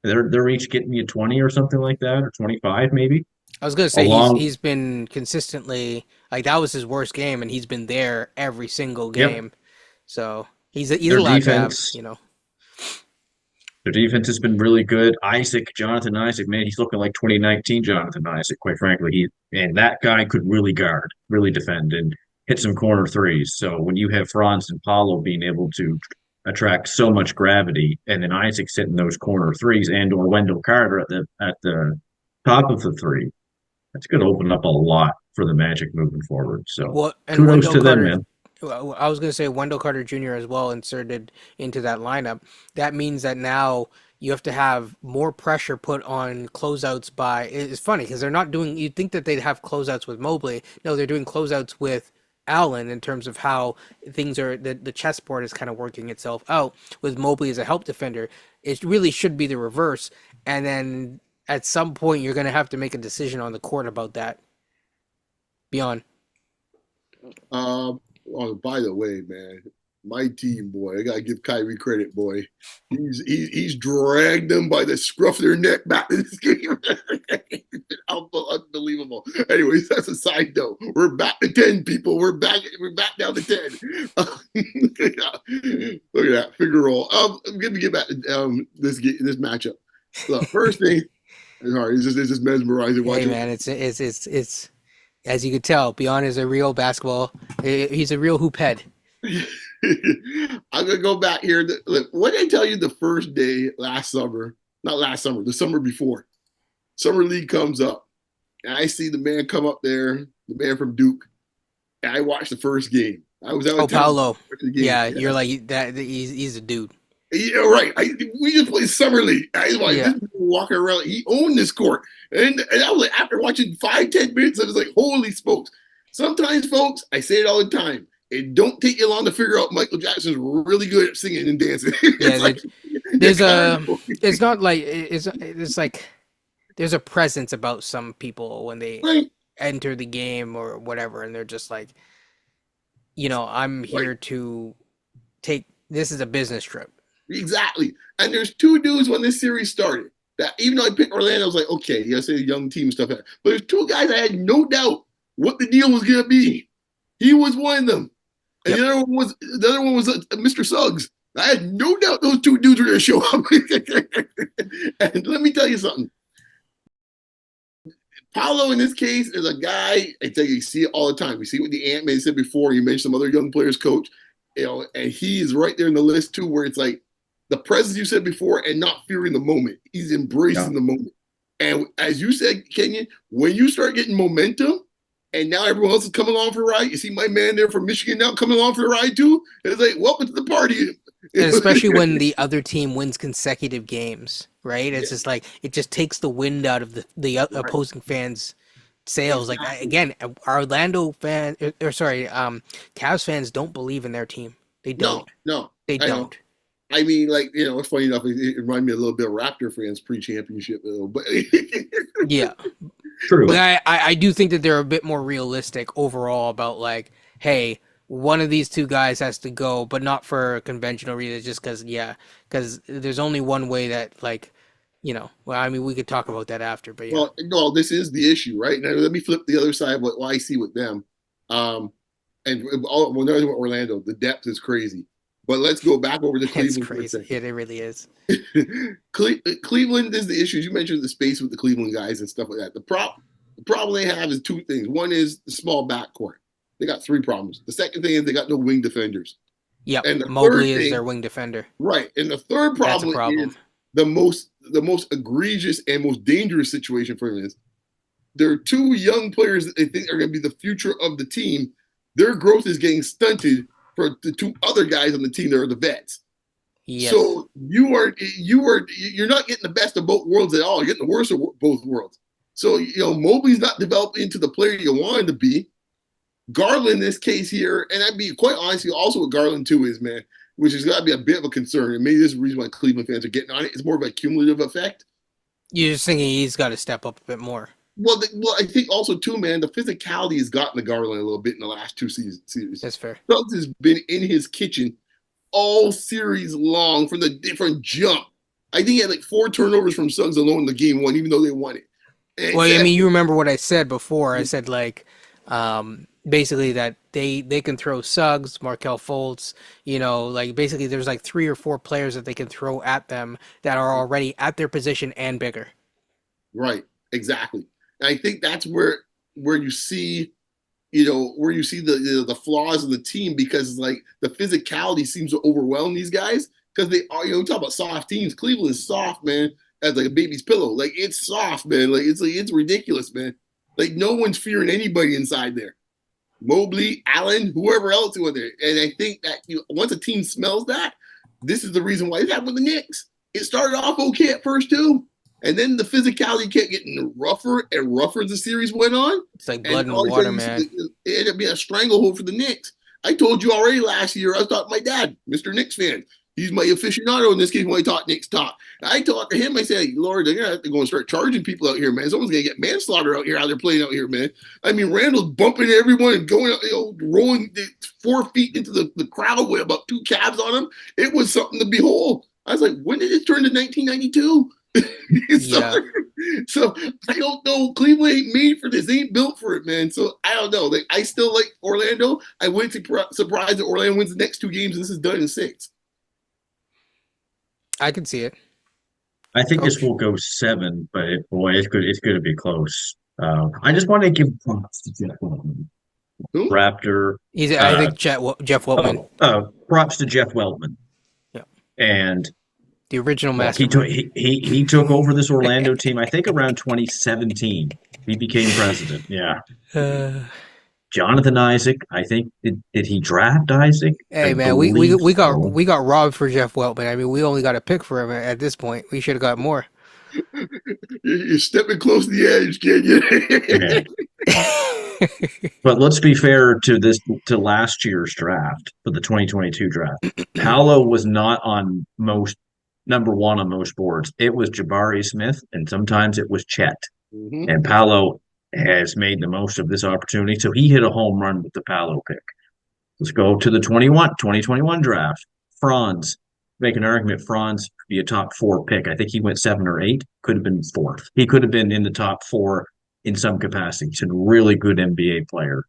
They're each getting you 20 or something like that, or 25 maybe. I was gonna say Along, he's been consistently like that was his worst game, and he's been there every single yep. game. So he's Their allowed to have defense, you know. their defense has been really good. Jonathan Isaac, man, he's looking like 2019 Jonathan Isaac. Quite frankly, and that guy could really guard, really defend, and hit some corner threes. So when you have Franz and Paulo being able to attract so much gravity, and then Isaac's hitting those corner threes, and or Wendell Carter at the top of the three, that's going to open up a lot for the Magic moving forward. So Well, and kudos Wendell to them, Carter. man. Well, I was going to say Wendell Carter Jr. as well inserted into that lineup. That means that now you have to have more pressure put on closeouts by. It's funny because they're not doing. You'd think that they'd have closeouts with Mobley. No, they're doing closeouts with Allen in terms of how things are. The chessboard is kind of working itself out with Mobley as a help defender. It really should be the reverse. And then at some point, you're going to have to make a decision on the court about that. Beyond. Oh, by the way, man, my team, boy, I gotta give Kyrie credit, boy. He's dragged them by the scruff of their neck back to this game. Unbelievable. Anyways, that's a side note. We're back to 10, people. We're back down to 10. Look at that figure roll. I'm gonna get back to this matchup. So first thing, sorry, it's just mesmerizing Hey watching. man, it's as you could tell, Beyond is a real basketball. He's a real hoop head. I'm gonna go back here. Look, what did I tell you the first day last summer? Not last summer, the summer before. Summer League comes up, and I see the man come up there, the man from Duke. And I watched the first game. I was out Oh, of town. Paolo. Yeah, Yeah, you're like that. He's a dude. yeah, right. We just played summer league. I was like, Yeah. this walking around. He owned this court, and I was like, after watching 5-10 minutes, I was like, holy smokes! Sometimes, folks, I say it all the time. It don't take you long to figure out Michael Jackson's really good at singing and dancing. Yeah, like, there's a. It's not like it's like there's a presence about some people when they right, enter the game or whatever, and they're just like, I'm here right. to take. This is a business trip. Exactly. And there's two dudes when this series started that even though I picked Orlando, I was like, okay, you gotta say young team and stuff like that. But there's two guys I had no doubt what the deal was gonna be. He was one of them. And Yep. the other one was Mr. Suggs. I had no doubt those two dudes were gonna show up. And let me tell you something. Paulo in this case is a guy, I tell you see it all the time. We see what the Ant-Man said before, you mentioned some other young players coach, and he is right there in the list too, where it's like the presence you said before and not fearing the moment. He's embracing the moment. And as you said, Kenyon, when you start getting momentum and now everyone else is coming along for a ride, you see my man there from Michigan now coming along for the ride too. It's like, welcome to the party. And especially when the other team wins consecutive games, right? It's just like it just takes the wind out of the opposing fans' sails. Exactly. Like again, Orlando fans, Cavs fans don't believe in their team. They don't. No, They don't. I mean, like, it's funny enough. It reminded me a little bit of Raptor fans pre-championship, but Yeah, but True. I do think that they're a bit more realistic overall about like, hey, one of these two guys has to go, but not for conventional reasons, just because there's only one way that like, well, I mean, we could talk about that after, but yeah, well, no, this is the issue, right? Now, let me flip the other side of what I see with them. Um, and well, no, Orlando, the depth is crazy. But let's go back over to it's Cleveland for a crazy. second. It really is. Cleveland is the issue. You mentioned the space with the Cleveland guys and stuff like that. The problem they have is two things. One is the small backcourt. They got three problems. The second thing is they got no wing defenders. Yep, And the third Mobley is thing, their wing defender. right? And the third That's a problem problem. is the most egregious and most dangerous situation for them is there are two young players that they think are going to be the future of the team. Their growth is getting stunted for the two other guys on the team that are the vets. Yes. So you're not getting the best of both worlds at all. You're getting the worst of both worlds. So Mobley's not developed into the player you want him to be. Garland, in this case here, and I'd be quite honest, also what Garland too is, man, which has got to be a bit of a concern. And maybe this is the reason why Cleveland fans are getting on it. It's more of a cumulative effect. You're just thinking he's got to step up a bit more. Well, I think also too, man, the physicality has gotten to Garland a little bit in the last two series. That's fair. Stubbs has been in his kitchen all series long from the different jump. I think he had like 4 turnovers from Suggs alone in the game one, even though they won it. Well, I mean, you remember what I said before. I said like, basically that they can throw Suggs, Markel Fultz, like basically there's like 3 or 4 players that they can throw at them that are already at their position and bigger. Right, exactly. And I think that's where you see the flaws of the team, because like the physicality seems to overwhelm these guys, because they are, talk about soft teams. Cleveland is soft, man, as like a baby's pillow. Like it's soft, man. Like it's ridiculous, man. Like no one's fearing anybody inside there. Mobley, Allen, whoever else who are there. And I think that once a team smells that, this is the reason why it happened with the Knicks. It started off okay at first too. And then the physicality kept getting rougher and rougher as the series went on. It's like And blood in the all water, man. it ended up being a stranglehold for the Knicks. I told you already last year, I was talking to my dad, Mr. Knicks fan. He's my aficionado in this case when I talk Knicks talk. I talked to him, I said, Lord, they're going to have to go and start charging people out here, man. Someone's going to get manslaughter out here, how they're playing out here, man. I mean, Randall's bumping everyone and going, rolling 4 feet into the crowd with about 2 cabs on him. It was something to behold. I was like, when did it turn to 1992? Yeah. So I don't know. Cleveland ain't made for this. They ain't built for it, man. So I don't know. Like I still like Orlando. I wouldn't be surprised that Orlando wins the next 2 games and this is done in 6. I can see it. I think Coach? this will go 7, but boy, it's good. It's going to be close. I just want to give props to Jeff Weltman, Who? Raptor. I think Jeff Weltman. Props to Jeff Weltman. Yeah. And The original well, mastermind. he took over this Orlando team, I think around 2017. He became president. Yeah. Jonathan Isaac, I think did he draft Isaac? Hey I man, we got so. we got robbed for Jeff Weltman. I mean, we only got a pick for him at this point. We should have got more. You're stepping close to the edge, kid. Yeah. But let's be fair to last year's draft, for the 2022 draft. Paolo was not on number 1 on most boards. It was Jabari Smith, and sometimes it was Chet. Mm-hmm. And Paolo has made the most of this opportunity. So he hit a home run with the Paolo pick. Let's go to the 2021 draft. Franz, make an argument Franz could be a top 4 pick. I think he went 7 or 8, could have been 4th. He could have been in the top 4 in some capacity. He's a really good NBA player.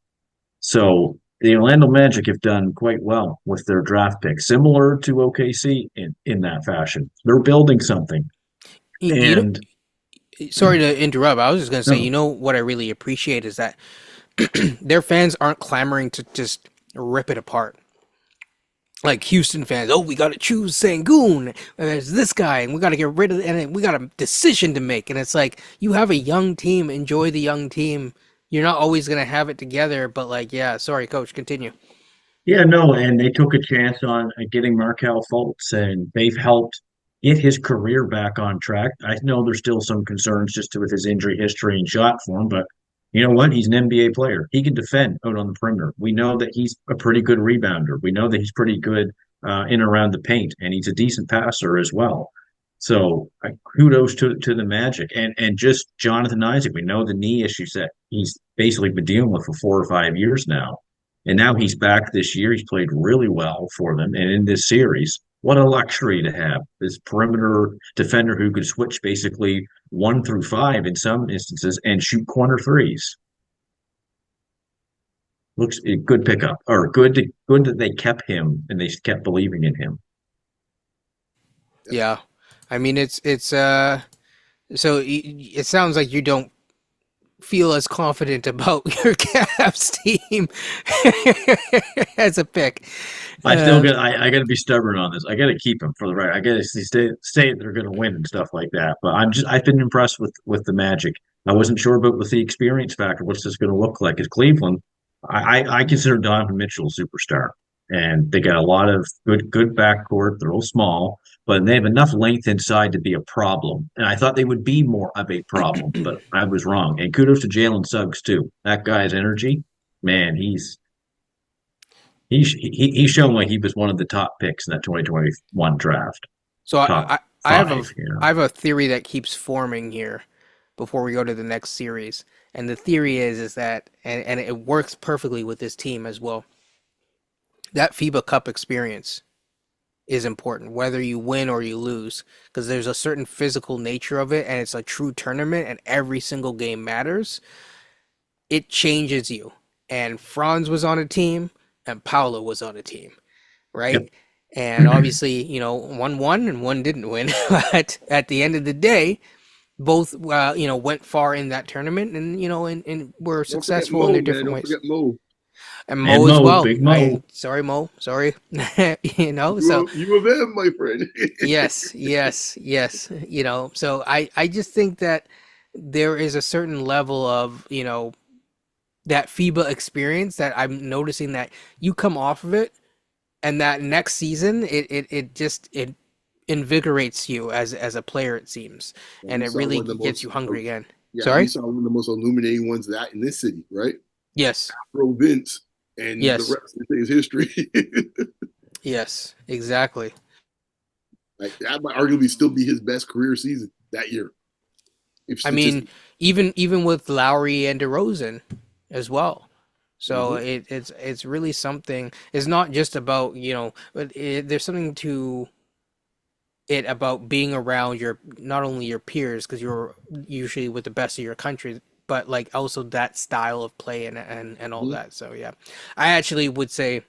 So the Orlando Magic have done quite well with their draft pick, similar to OKC in that fashion. They're building something. And sorry to interrupt. I was just gonna say, no. what I really appreciate is that their fans aren't clamoring to just rip it apart. Like Houston fans, we got to choose Sengun, and there's this guy, and we got to get rid of it, and we got a decision to make. And it's like, you have a young team, enjoy the young team. You're not always going to have it together, but like, yeah, sorry, coach, continue. Yeah, no, and they took a chance on getting Markel Fultz, and they've helped get his career back on track. I know there's still some concerns just with his injury history and shot form, but you know what? He's an NBA player. He can defend out on the perimeter. We know that he's a pretty good rebounder. We know that he's pretty good in and around the paint, and he's a decent passer as well. So kudos to the Magic and just Jonathan Isaac. We know the knee issues that he's basically been dealing with for 4 or 5 years now, and now he's back this year. He's played really well for them, and in this series, what a luxury to have this perimeter defender who could switch basically 1 through 5 in some instances and shoot corner threes. Looks a good pickup, or good that they kept him and they kept believing in him. Yeah. I mean, so it sounds like you don't feel as confident about your Cavs team as a pick. I got to be stubborn on this. I got to keep him for the right. I got to say they're going to win and stuff like that. But I've been impressed with the Magic. I wasn't sure about with the experience factor. What's this going to look like? As Cleveland, I consider Donovan Mitchell a superstar, and they got a lot of good backcourt. They're all small, but they have enough length inside to be a problem. And I thought they would be more of a problem, but I was wrong. And kudos to Jalen Suggs too. That guy's energy, man, he's shown like he was one of the top picks in that 2021 draft. So Top I have five, you know. I have a theory that keeps forming here before we go to the next series. And the theory is that and it works perfectly with this team as well. That FIBA Cup experience is important, whether you win or you lose, because there's a certain physical nature of it, and it's a true tournament, and every single game matters. It changes you. And Franz was on a team, and Paolo was on a team, right? Yep. And obviously, one won and one didn't win. But at the end of the day, both, went far in that tournament, and were Don't forget successful in Mo, their man. different Don't ways. forget Mo. And And Mo as Mo, well. Big Mo. Sorry, Mo. Sorry. So You of them, my friend. yes, yes, yes. So I just think that there is a certain level of, that FIBA experience that I'm noticing that you come off of it, and that next season it invigorates you as a player, it seems, And and you it saw really one of the gets you most, hungry again. yeah, you Sorry? saw one of the most illuminating ones that in this city, right? Yes. Pro Vince, and the Yes. rest of it is history. Yes. Exactly. Like that might arguably still be his best career season that year, if I mean, statistics. even with Lowry and DeRozan as well. So Mhm. it's really something. It's not just about, but there's something to it about being around your not only your peers, because you're usually with the best of your country, but like also that style of play and all Mhm. that. So yeah, I actually would say,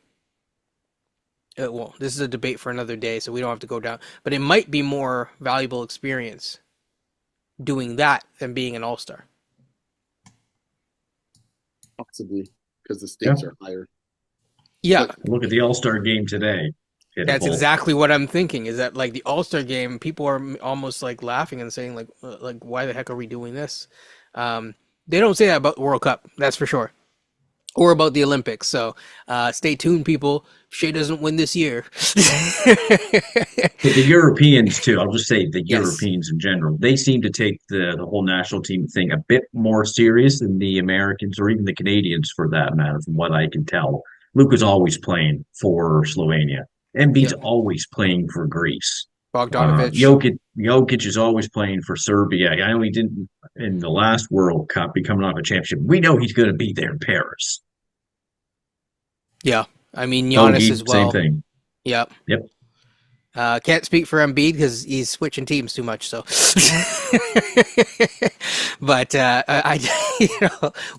well, this is a debate for another day, so we don't have to go down. But it might be more valuable experience doing that than being an all-star. Possibly because the Yeah. stakes are higher. Yeah, But Look at the All-Star game today. Hit a that's bolt. exactly what I'm thinking. Is that like the All-Star game? People are almost like laughing and saying like why the heck are we doing this? They don't say that about the World Cup, that's for sure, or about the Olympics. So stay tuned, people. If Shea doesn't win this year. But the Europeans too, I'll just say the Yes. Europeans in general, they seem to take the whole national team thing a bit more serious than the Americans or even the Canadians for that matter, from what I can tell. Luke is always playing for Slovenia. Embiid's Yep. always playing for Greece. Bogdanovich. Jokic is always playing for Serbia. I know he didn't in the last World Cup be coming off a championship. We know he's going to be there in Paris. Yeah. I mean Giannis Bogey, as same well. thing. Yep. Yep. Can't speak for Embiid because he's switching teams too much. So, but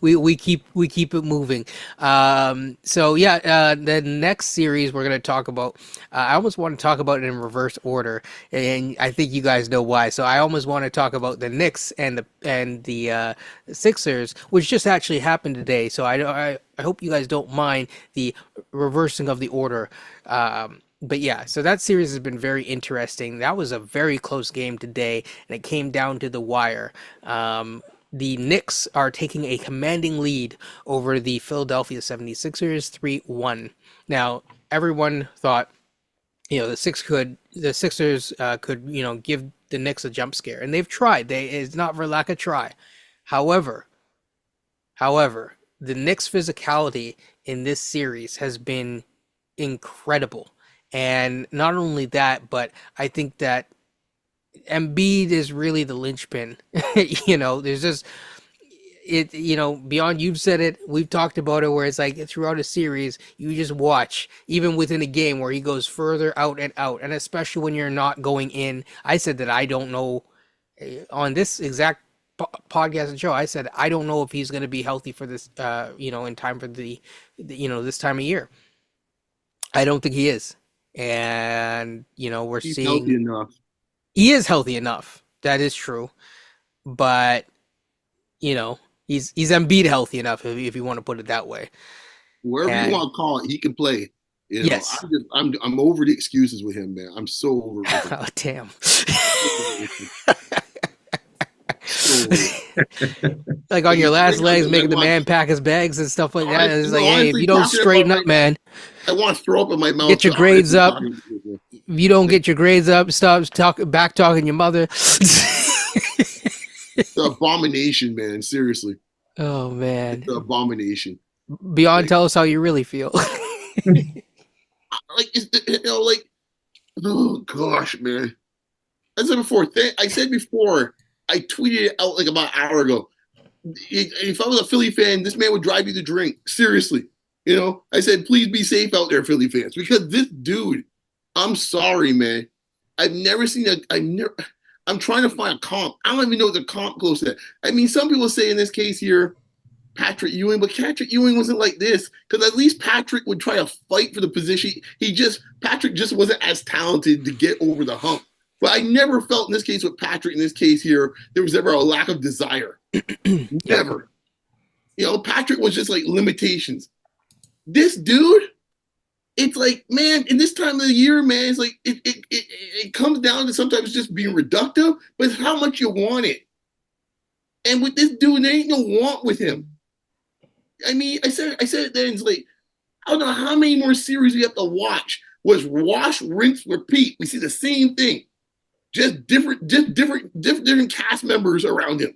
we keep it moving. So yeah, the next series we're gonna talk about. I almost want to talk about it in reverse order, and I think you guys know why. So I almost want to talk about the Knicks and the Sixers, which just actually happened today. So I hope you guys don't mind the reversing of the order. But yeah, so that series has been very interesting. That was a very close game today, and it came down to the wire. The Knicks are taking a commanding lead over the Philadelphia 76ers 3-1. Now, everyone thought, the Sixers could, give the Knicks a jump scare, and they've tried. It's not for lack of try. However, the Knicks' physicality in this series has been incredible. And not only that, but I think that Embiid is really the linchpin. There's just beyond, you've said it, we've talked about it, where it's like throughout a series you just watch, even within a game, where he goes further out and out, and especially when you're not going in. I said that I don't know, on this exact podcast and show, I said I don't know if he's going to be healthy for this, in time for this time of year. I don't think he is. And we're He's seeing healthy enough. he is healthy enough, that is true, but he's Embiid healthy enough, if you want to put it that way. Wherever And you want to call it, he can play. yes. I'm over the excuses with him, man. I'm so over it with him. Oh, damn. So over it. Like on your last legs, I making the want- man pack his bags and stuff like that. Honestly, It's like, no, hey, if honestly, you don't talking straighten about up, man, I want to throw up in my mouth. get your grades honestly up. talking about this, man. If you don't get your grades up, stop back talking your mother. It's an abomination, man. Seriously, Oh man. it's an abomination. Beyond, tell us how you really feel. Like, oh gosh, man. I said before, I tweeted it out like about an hour ago. If I was a Philly fan, this man would drive you to drink. Seriously. I said, please be safe out there, Philly fans, because this dude, I'm sorry, man. I'm trying to find a comp. I don't even know what the comp close to that. I mean, some people say in this case here, Patrick Ewing, but Patrick Ewing wasn't like this, because at least Patrick would try to fight for the position. Patrick just wasn't as talented to get over the hump. But I never felt in this case with Patrick, in this case here, there was ever a lack of desire. Never. Patrick was just like limitations. This dude, it's like, man, in this time of the year, man, it's like it comes down to sometimes just being reductive, but it's how much you want it. And with this dude, there ain't no want with him. I mean, I said it then. It's like, I don't know how many more series we have to watch. Was wash, rinse, repeat. We see the same thing. Just different cast members around him.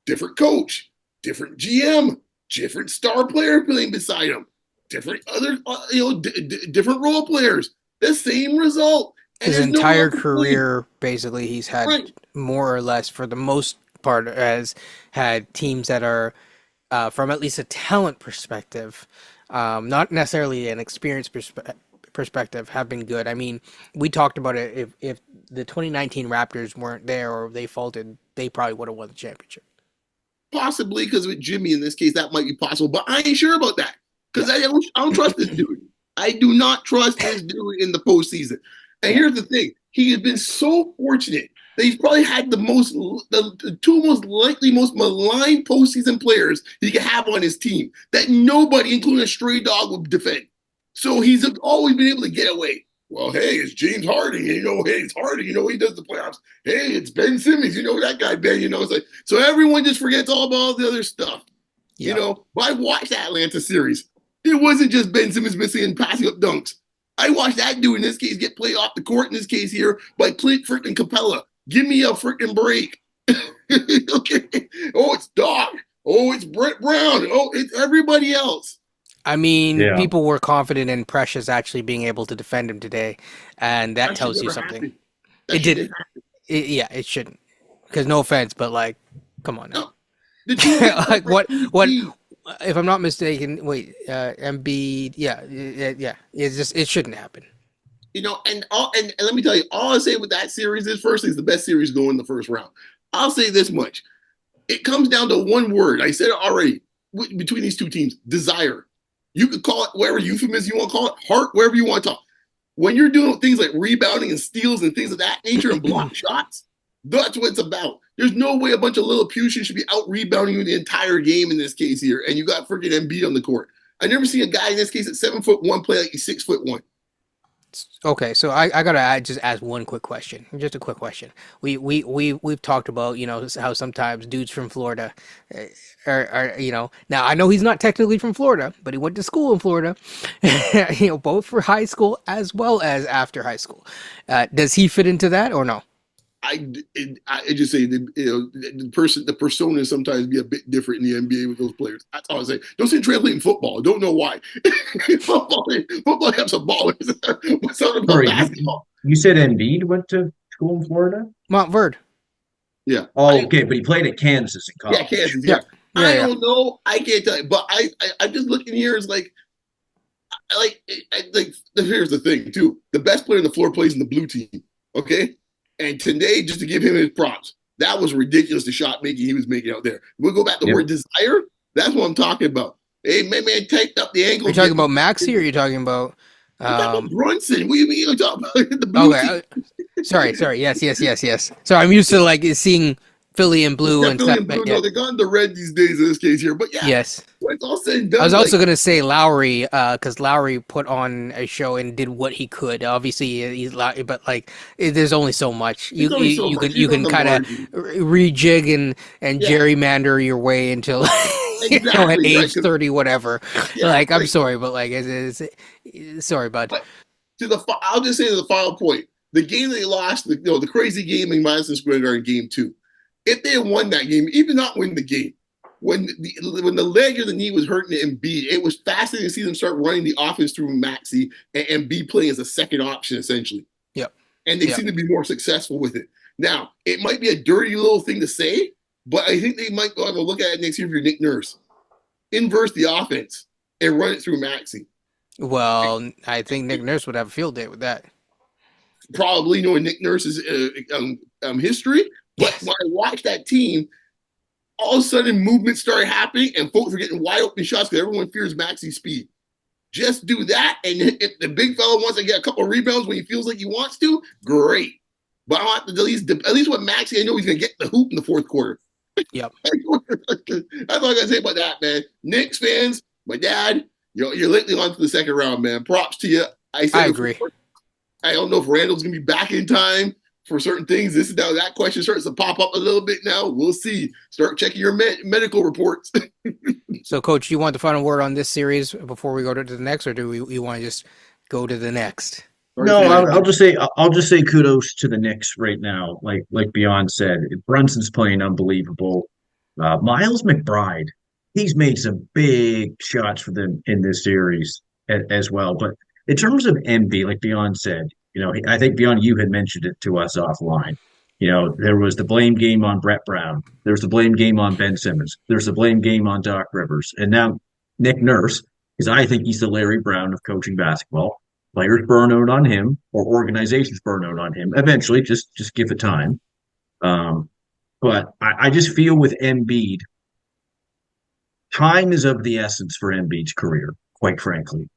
Different coach, different GM, different star player playing beside him, different other, different role players. The same result. And His entire career, basically, he's had more or less, for the most part, has had teams that are, from at least a talent perspective, not necessarily an experience perspective, have been good. I mean, we talked about it. If the 2019 Raptors weren't there, or they faltered, they probably would have won the championship. Possibly, because with Jimmy in this case, that might be possible. But I ain't sure about that, because I don't trust this dude. I do not trust this dude in the postseason. And here's the thing: he has been so fortunate that he's probably had the two most likely, most maligned postseason players he could have on his team that nobody, including a stray dog, would defend. So he's always been able to get away. Well, hey, it's James Harden. Hey, it's Harden. He does the playoffs. Hey, it's Ben Simmons. That guy, Ben. It's like, so everyone just forgets all about all the other stuff. Yeah. But I watched that Atlanta series. It wasn't just Ben Simmons missing and passing up dunks. I watched that dude in this case get played off the court in this case here by Clint freaking Capella. Give me a freaking break. Okay. Oh, it's Doc. Oh, it's Brett Brown. Oh, it's everybody else. I mean, people were confident in Precious actually being able to defend him today, and that tells you something. It didn't. It shouldn't. Because no offense, but like, come on now. No. Like what? If I'm not mistaken, wait, Embiid, yeah. It shouldn't happen. And let me tell you, all I say with that series is, firstly, it's the best series going in the first round. I'll say this much: it comes down to one word. I said it already. Between these two teams, desire. You could call it whatever euphemism you want to call it, heart, wherever you want to talk. When you're doing things like rebounding and steals and things of that nature and block shots, that's what it's about. There's no way a bunch of Lilliputians should be out rebounding you the entire game in this case here, and you got freaking Embiid on the court. I never seen a guy in this case at 7'1" play like he's 6'1". Okay, so I gotta just ask one quick question. Just a quick question. We've talked about how sometimes dudes from Florida are now I know he's not technically from Florida, but he went to school in Florida, both for high school as well as after high school. Does he fit into that or no? I just say the persona sometimes be a bit different in the NBA with those players. That's all I say. Don't say translate in football. Don't know why. football have some ballers. But something about Sorry, basketball. you said Embiid went to school in Florida? Montverde. Yeah, Oh, okay, but he played at Kansas in yeah, college. Kansas. Yeah, Yeah, yeah, I yeah. don't know. I can't tell you, but I'm just looking here. Is like here's the thing too. The best player on the floor plays in the blue team. Okay, and today just to give him his props, that was ridiculous. The shot making he was making out there. We'll go back to the Yep. word desire. That's what I'm talking about. Hey man, tighten up the Are you ankles. talking Get about Maxi or are you talking about? I'm talking about Um, Brunson. What do you mean? I'm talking about the blue okay. team. Sorry. Yes. So I'm used to like seeing Philly in blue Yeah, and Philly stuff. and But blue. yeah. No, they're gone to red these days in this case here. But yeah, Yes. when it's all said and I was done, like also gonna say Lowry, because Lowry put on a show and did what he could. Obviously, he's but like, there's only so much it's only so you much. can He's on the kind of margin. rejig and Yeah, gerrymander your way until at exactly. Right. age 30, whatever. Yeah, Like, I'm like sorry, but like, sorry, bud. but I'll just say to the final point, the game they lost, the crazy game in Madison Square Garden, game two. If they had won that game, even not win the game, when the leg or the knee was hurting Embiid, it was fascinating to see them start running the offense through Maxi and Embiid playing as a second option essentially, Yep. and they Yep. seem to be more successful with it. Now, it might be a dirty little thing to say, but I think they might go have a look at it next year for Nick Nurse. Inverse the offense and run it through Maxi. Well, I think Nick Nurse would have a field day with that. Probably knowing Nick Nurse's history. But Yes. when I watched that team, all of a sudden movement started happening and folks were getting wide open shots because everyone fears Maxi's speed. Just do that, and if the big fella wants to get a couple of rebounds when he feels like he wants to, great. But I want to at least with Maxi, I know he's going to get the hoop in the fourth quarter. Yep. That's all I got to say about that, man. Knicks fans, my dad, you're lately on to the second round, man. Props to you. I I said agree. before, I don't know if Randall's going to be back in time for certain things. This is now that question starts to pop up a little bit now. We'll see. Start checking your medical reports. So, Coach, do you want the final word on this series before we go to the next, or do we want to just go to the next? No, I'll just say kudos to the Knicks right now. Like Beyond said, Brunson's playing unbelievable. Miles McBride, he's made some big shots for them in this series as well. But in terms of MB, like Beyond said, I think Beyond you had mentioned it to us offline. There was the blame game on Brett Brown. There's the blame game on Ben Simmons. There's the blame game on Doc Rivers, and now Nick Nurse, because I think he's the Larry Brown of coaching basketball. Players burn out on him, or organizations burn out on him. Eventually, just give it time. Um, but I just feel with Embiid, time is of the essence for Embiid's career. Quite frankly,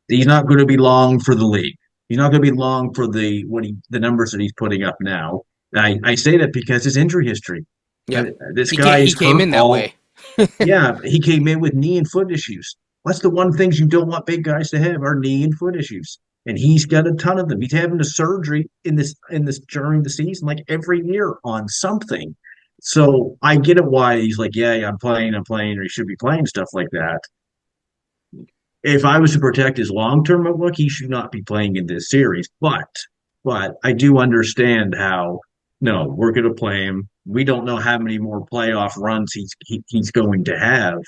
he's not going to be long for the league. He's not going to be long for the numbers that he's putting up now. I say that because his injury history. Yeah, This guy he is came hurt in that all. way. Yeah, he came in with knee and foot issues. What's the one things you don't want big guys to have are knee and foot issues. And he's got a ton of them. He's having a surgery in this during the season, like every year on something. So I get it why he's like, yeah, I'm playing, or he should be playing stuff like that. If I was to protect his long-term outlook, he should not be playing in this series. But I do understand how no, we're going to play him. We don't know how many more playoff runs he's going to have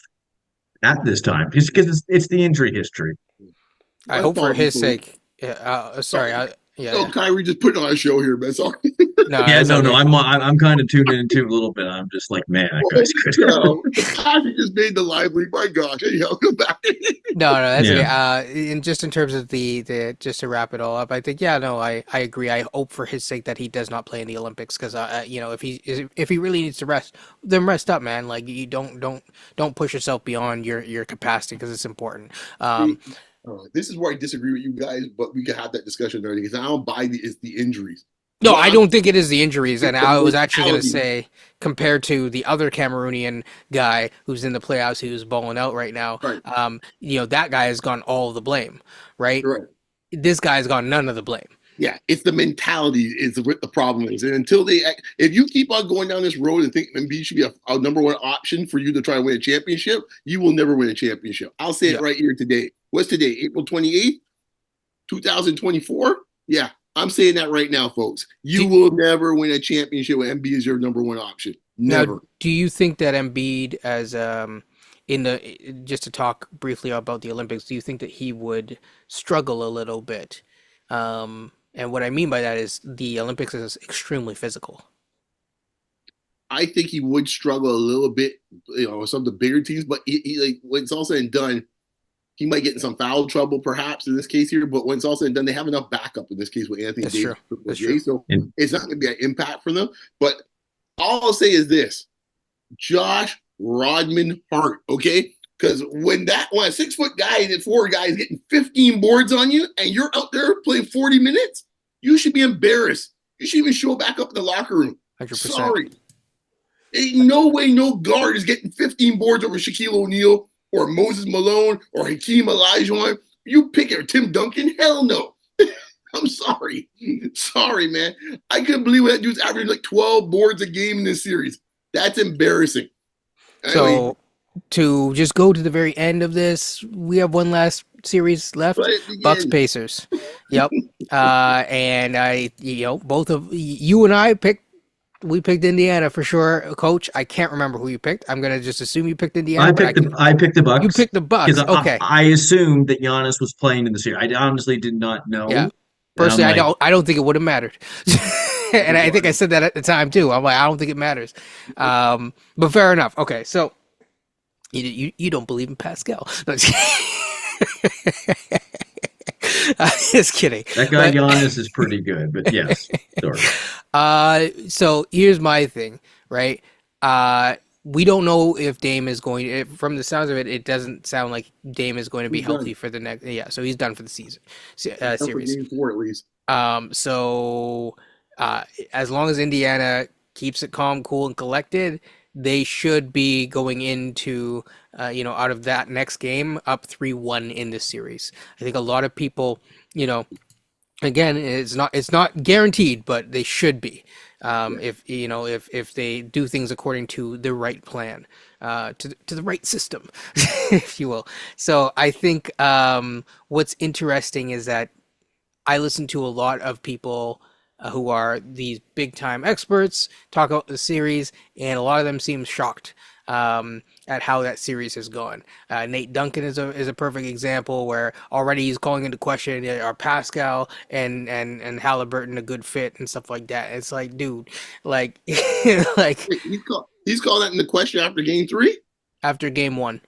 at this time, just because it's the injury history. I My hope for his apologies. sake. Yeah, sorry. Oh, Kyrie just putting on a show here, man. Sorry. No, Yeah, it's no, okay. I'm kind of tuning into a little bit. I'm just like, man, that guy's good. The passion just made the lively. My gosh. Anyhow, come back. No, that's Yeah. okay. And just in terms of the just to wrap it all up, I think I agree. I hope for his sake that he does not play in the Olympics because if he really needs to rest, then rest up, man. Like you don't push yourself beyond your capacity because it's important. This is where I disagree with you guys, but we can have that discussion already because I don't buy it's the injuries. No, What I I'm don't think it is the injuries, and the I was actually going to mentality. say compared to the other Cameroonian guy who's in the playoffs who's balling out right now, Right. that guy has gone all of the blame, right? Right. This guy's gone none of the blame. Yeah, it's the mentality is what the problem is. And if you keep on going down this road and think Embiid should be a number one option for you to try to win a championship, you will never win a championship. I'll say it Yeah. right here today. What's today? April 28th, 2024? Yeah, I'm saying that right now, folks. You Do, will never win a championship when Embiid is your number one option. now, Never. do you think that Embiid, as in the just to talk briefly about the Olympics, do you think that he would struggle a little bit? And what I mean by that is the Olympics is extremely physical. I think he would struggle a little bit, with some of the bigger teams, but he like when it's all said and done, he might get in some foul trouble perhaps in this case here, but when it's all said and done, they have enough backup in this case with Anthony That's true. Davis, Triple That's true. J, so And it's not going to be an impact for them. But all I'll say is this: Josh Rodman Hart, okay? Because when a 6 foot guy and 4 guys getting 15 boards on you, and you're out there playing 40 minutes, you should be embarrassed. You should even show back up in the locker room. 100%. Sorry, ain't no way no guard is getting 15 boards over Shaquille O'Neal or Moses Malone or Hakeem Olajuwon. You pick it, or Tim Duncan? Hell no. I'm sorry. Sorry, man. I couldn't believe that dude's averaging like 12 boards a game in this series. That's embarrassing. Anyway, So to just go to the very end of this, we have one last series left. but Bucks again, Pacers. Yep. And both of you and I we picked Indiana for sure. Coach, I can't remember who you picked. I'm gonna just assume you picked Indiana. I picked the You Bucks picked the because Bucks. Okay. I assumed that Giannis was playing in the series. I honestly did not Yeah. know. And I'm Personally, like, I don't think it would have mattered. And I think I said that at the time too. I'm like, I don't think it matters. But fair enough. Okay, so you don't believe in Pascal. No, I'm just kidding. that guy But Giannis is pretty good, but yes, sorry. so here's my thing, right? We don't know if Dame is going. From the sounds of it, it doesn't sound like Dame is going to be he's done. healthy for the next. Yeah, so he's done for the season Except for series. game 4 at least. So as long as Indiana keeps it calm, cool, and collected, they should be going into out of that next game up 3-1 in this series. I think a lot of people, again, it's not guaranteed, but they should be. If they do things according to the right plan, to the right system, if you will. So I think what's interesting is that I listen to a lot of people who are these big time experts talk about the series, and a lot of them seem shocked at how that series has gone. Nate Duncan is a perfect example where already he's calling into question are Pascal and Halliburton a good fit and stuff like that. It's like, dude, like like Wait, he's calling that into question after game 3? after game one.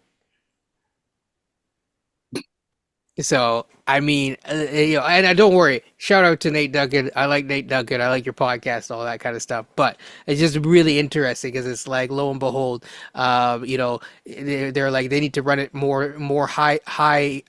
So I mean, and don't worry. Shout out to Nate Duncan. I like Nate Duncan. I like your podcast, all that kind of stuff. But it's just really interesting because it's like, lo and behold, they're like they need to run it more high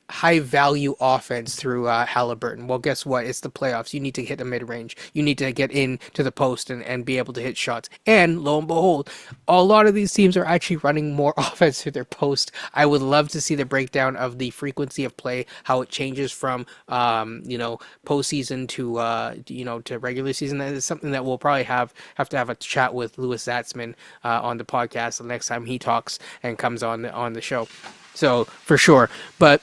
value offense through Halliburton. Well, guess what? It's the playoffs. You need to hit the mid range. You need to get into the post and be able to hit shots. And lo and behold, a lot of these teams are actually running more offense through their post. I would love to see the breakdown of the frequency of play, how it changes from postseason to regular season. That is something that we'll probably have to have a chat with Louis Zatzman on the podcast the next time he talks and comes on the show. So for sure. But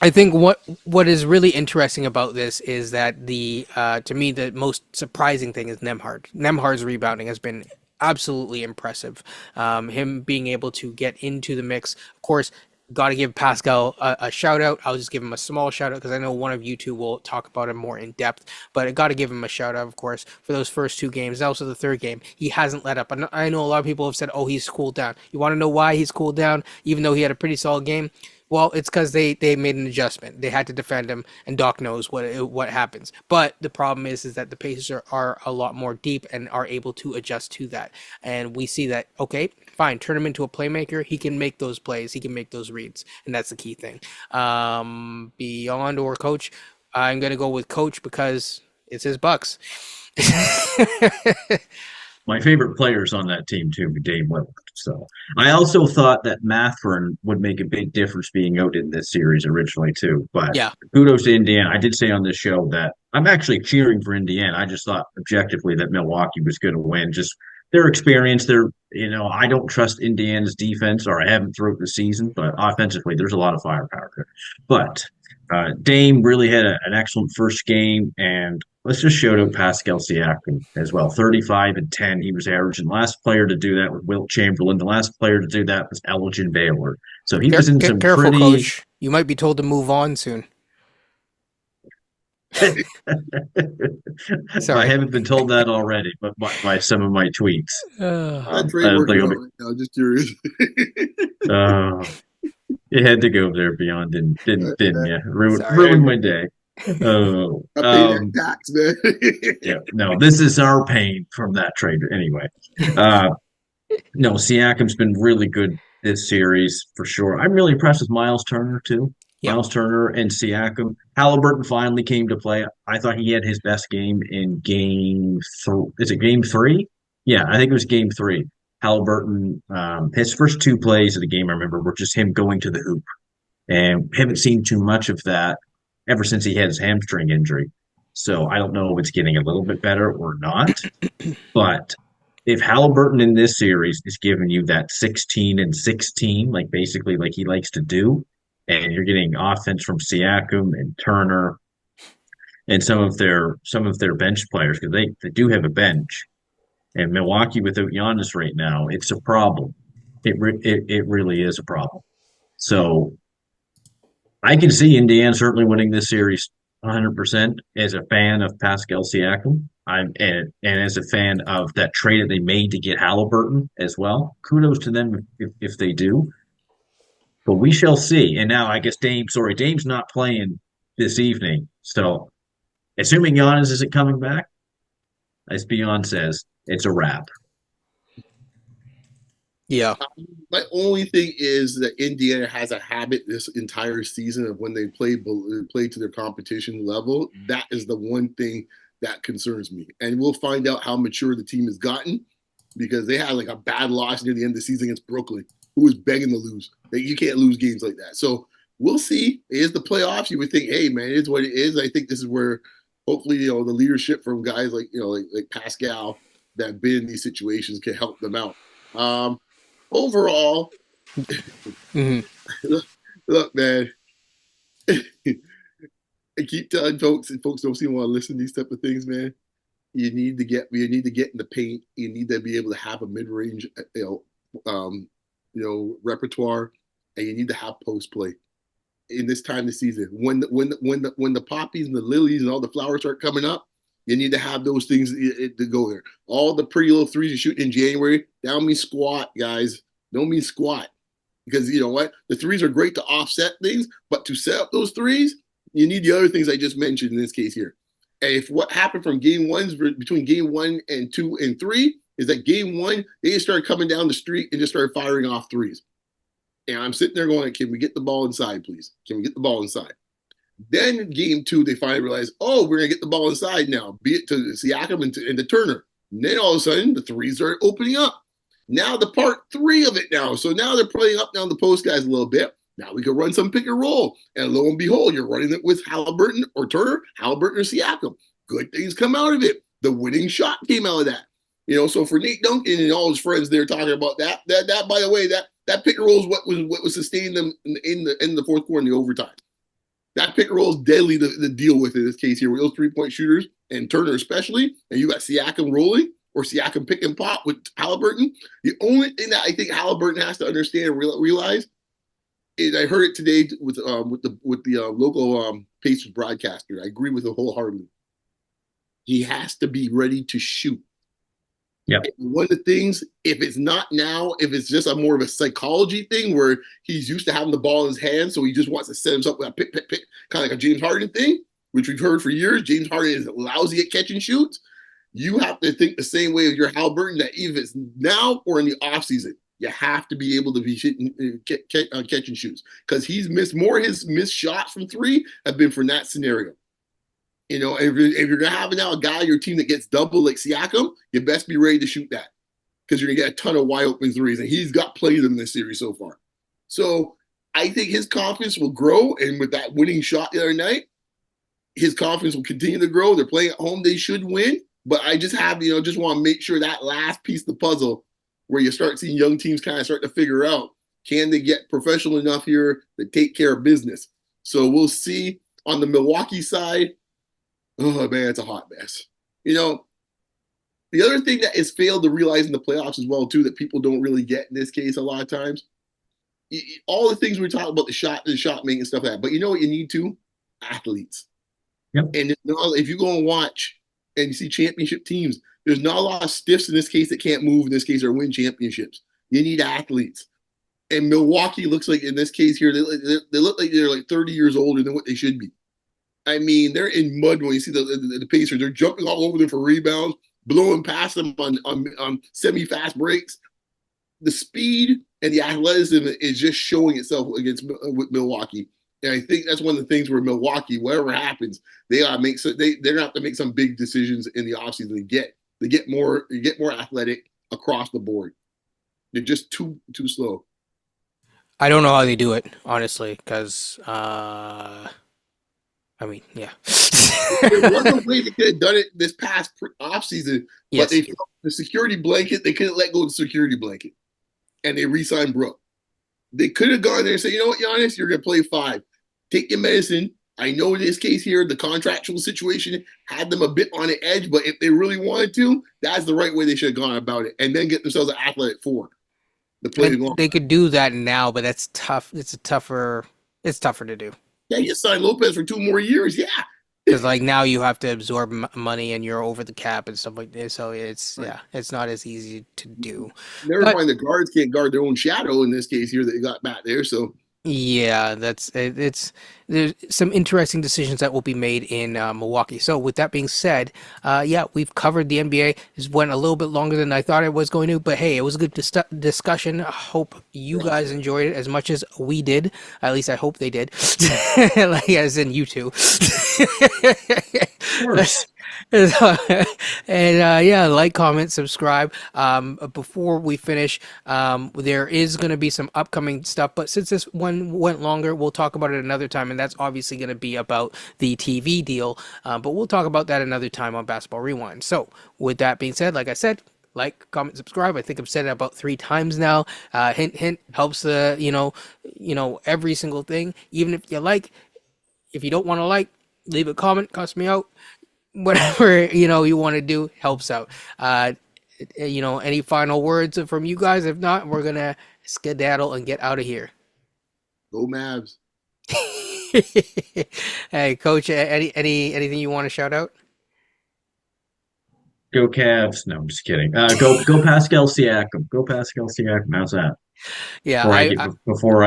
I think what is really interesting about this is that to me the most surprising thing is Nembhard. Nembhard's rebounding has been absolutely impressive. Him being able to get into the mix, of course. Got to give Pascal a shout out. I'll just give him a small shout out because I know one of you two will talk about him more in depth. But I got to give him a shout out, of course, for those first 2 games. Also, the third game, he hasn't let up. I know a lot of people have said, "Oh, he's cooled down." You want to know why he's cooled down, even though he had a pretty solid game? Well, it's because they made an adjustment. They had to defend him, and Doc knows what happens. But the problem is that the Pacers are a lot more deep and are able to adjust to that. And we see that, okay, fine, turn him into a playmaker. He can make those plays. He can make those reads, and that's the key thing. Beyond or Coach, I'm going to go with Coach because it's his Bucks. My favorite players on that team too, Dame Lillard. So I also thought that Matherin would make a big difference being out in this series originally too. But Yeah. kudos to Indiana. I did say on this show that I'm actually cheering for Indiana. I just thought objectively that Milwaukee was going to win. Just their experience, I don't trust Indiana's defense, or I haven't throughout the season, but offensively, there's a lot of firepower there. But Dame really had an excellent first game, and let's just shout out Pascal Siakam as well. 35 and 10, he was averaging. Last player to do that was Wilt Chamberlain. The last player to do that was Elgin Baylor. So he was in some Careful, pretty. coach. You might be told to move on soon. I Sorry. haven't been told that already, but by some of my tweets. That I trade don't working think out I'll be. right now. Just curious. You had to go there, Beyond, didn't you? Sorry. Ruin my day. Oh, I pay that tax, man. yeah. No, this is our pain from that trade anyway. Uh, no, Siakam's been really good this series for sure. I'm really impressed with Miles Turner too. Yep. Miles Turner and Siakam. Halliburton finally came to play. I thought he had his best game in game three. Is it game three? Yeah, I think it was game three. Halliburton, his first two plays of the game, I remember, were just him going to the hoop. And haven't seen too much of that ever since he had his hamstring injury. So I don't know if it's getting a little bit better or not. But if Halliburton in this series is giving you that 16 and 16, like basically like he likes to do, and you're getting offense from Siakam and Turner and some of their bench players, because they do have a bench. And Milwaukee without Giannis right now, it's a problem. It really is a problem. So I can see Indiana certainly winning this series 100% as a fan of Pascal Siakam. And as a fan of that trade that they made to get Halliburton as well. Kudos to them if they do. But we shall see. And now I guess Dame's not playing this evening. So assuming Giannis isn't coming back, as Beyond says, it's a wrap. Yeah. My only thing is that Indiana has a habit this entire season of when they play to their competition level. That is the one thing that concerns me. And we'll find out how mature the team has gotten because they had like a bad loss near the end of the season against Brooklyn, who was begging to lose. You can't lose games like that. So we'll see. It is the playoffs. You would think, hey, man, it is what it is. I think this is where hopefully, the leadership from guys like, like Pascal that have been in these situations can help them out. Overall, Mm-hmm. look, man, I keep telling folks, and folks don't seem to want to listen to these type of things, man. You need to get in the paint. You need to be able to have a mid-range, repertoire, and you need to have post play in this time of the season. When the poppies and the lilies and all the flowers start coming up, you need to have those things to go there. All the pretty little threes you shoot in January, that don't mean squat, guys. Don't mean squat. Because you know what? The threes are great to offset things, but to set up those threes, you need the other things I just mentioned in this case here. And if what happened from between game 1 and 2 and 3 is that game 1, they just started coming down the street and just started firing off threes. And I'm sitting there going, can we get the ball inside, please? Can we get the ball inside? Then in game 2, they finally realized, oh, we're going to get the ball inside now, be it to Siakam and to Turner. And then all of a sudden, the threes started opening up. Now the part 3 of it now. So now they're playing up down the post guys a little bit. Now we can run some pick and roll. And lo and behold, you're running it with Halliburton or Turner, Halliburton or Siakam. Good things come out of it. The winning shot came out of that. So for Nate Duncan and all his friends, they're talking about that by the way, that pick and roll is what was sustaining them in the fourth quarter in the overtime. That pick and roll is deadly to deal with in this case here with those 3-point shooters and Turner especially. And you got Siakam rolling or Siakam pick and pop with Halliburton. The only thing that I think Halliburton has to understand and realize is I heard it today with the local Pacers broadcaster. I agree with it wholeheartedly. He has to be ready to shoot. Yep. One of the things, if it's not now, if it's just more of a psychology thing where he's used to having the ball in his hand, so he just wants to set himself with a pick, kind of like a James Harden thing, which we've heard for years. James Harden is lousy at catch and shoots. You have to think the same way as your Halliburton, that even if it's now or in the offseason, you have to be able to be catch and shoots because he's missed more. His missed shots from 3 have been from that scenario. If you're going to have now a guy on your team that gets double like Siakam, you best be ready to shoot that because you're going to get a ton of wide open threes, and he's got plenty of them in this series so far. So I think his confidence will grow, and with that winning shot the other night, his confidence will continue to grow. They're playing at home; they should win. But I just just want to make sure that last piece of the puzzle, where you start seeing young teams kind of start to figure out, can they get professional enough here to take care of business? So we'll see on the Milwaukee side. Oh man, it's a hot mess. You know, the other thing that is failed to realize in the playoffs as well too that people don't really get in this case a lot of times. All the things we talk about the shot making stuff like that, but you know what you need to athletes. Yep. And if you go and watch and you see championship teams, there's not a lot of stiffs in this case that can't move in this case or win championships. You need athletes. And Milwaukee looks like in this case here, they look like they're like 30 years older than what they should be. I mean, they're in mud when you see the Pacers. They're jumping all over them for rebounds, blowing past them on semi-fast breaks. The speed and the athleticism is just showing itself against with Milwaukee. And I think that's one of the things where Milwaukee, whatever happens, they gotta make they're gonna have to make some big decisions in the offseason to get more athletic across the board. They're just too slow. I don't know how they do it, honestly, because I mean, yeah. There was a way they could have done it this past offseason, but Yes. the security blanket, they couldn't let go of the security blanket. And they re-signed Brooke. They could have gone there and said, you know what, Giannis, you're going to play 5. Take your medicine. I know in this case here, the contractual situation had them a bit on the edge, but if they really wanted to, that's the right way they should have gone about it. And then get themselves an athlete at 4 to play And long. they could do that now, but that's tough. It's tougher to do. Yeah, you signed Lopez for 2 more years. Yeah. Because like now you have to absorb money and you're over the cap and stuff like this. So it's, Right. yeah, it's not as easy to do. Never But mind the guards can't guard their own shadow in this case here that they got back there. So yeah, it's there's some interesting decisions that will be made in Milwaukee. So with that being said, yeah, we've covered the NBA. This went a little bit longer than I thought it was going to, but hey, it was a good discussion. I hope you guys enjoyed it as much as we did. At least I hope they did, like as in you two. Of course. And yeah, like, comment, subscribe. Before we finish, there is going to be some upcoming stuff, but since this one went longer, we'll talk about it another time, and that's obviously going to be about the TV deal. But we'll talk about that another time on Basketball Rewind. So, with that being said, like I said, like, comment, subscribe. I think I've said it about 3 times now. Hint, hint, helps the every single thing. Even if you like, if you don't want to like, leave a comment, cuss me out, whatever you want to do helps out. Any final words from you guys? If not, we're gonna skedaddle and get out of here. go Mavs. Hey, coach, anything you want to shout out? Go Cavs. No, I'm just kidding. Go Pascal Siakam. Go Pascal Siakam. How's that? Yeah, Before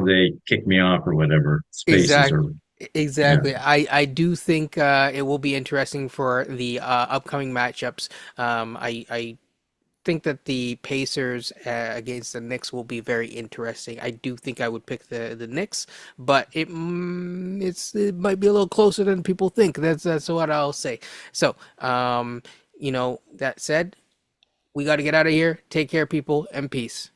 they kick me off or whatever. Spaces exactly. or yeah. Exactly. I do think it will be interesting for the upcoming matchups. I think that the Pacers against the Knicks will be very interesting. I do think I would pick the Knicks, but it might be a little closer than people think. That's what I'll say. So, that said, we got to get out of here. Take care, people, and peace.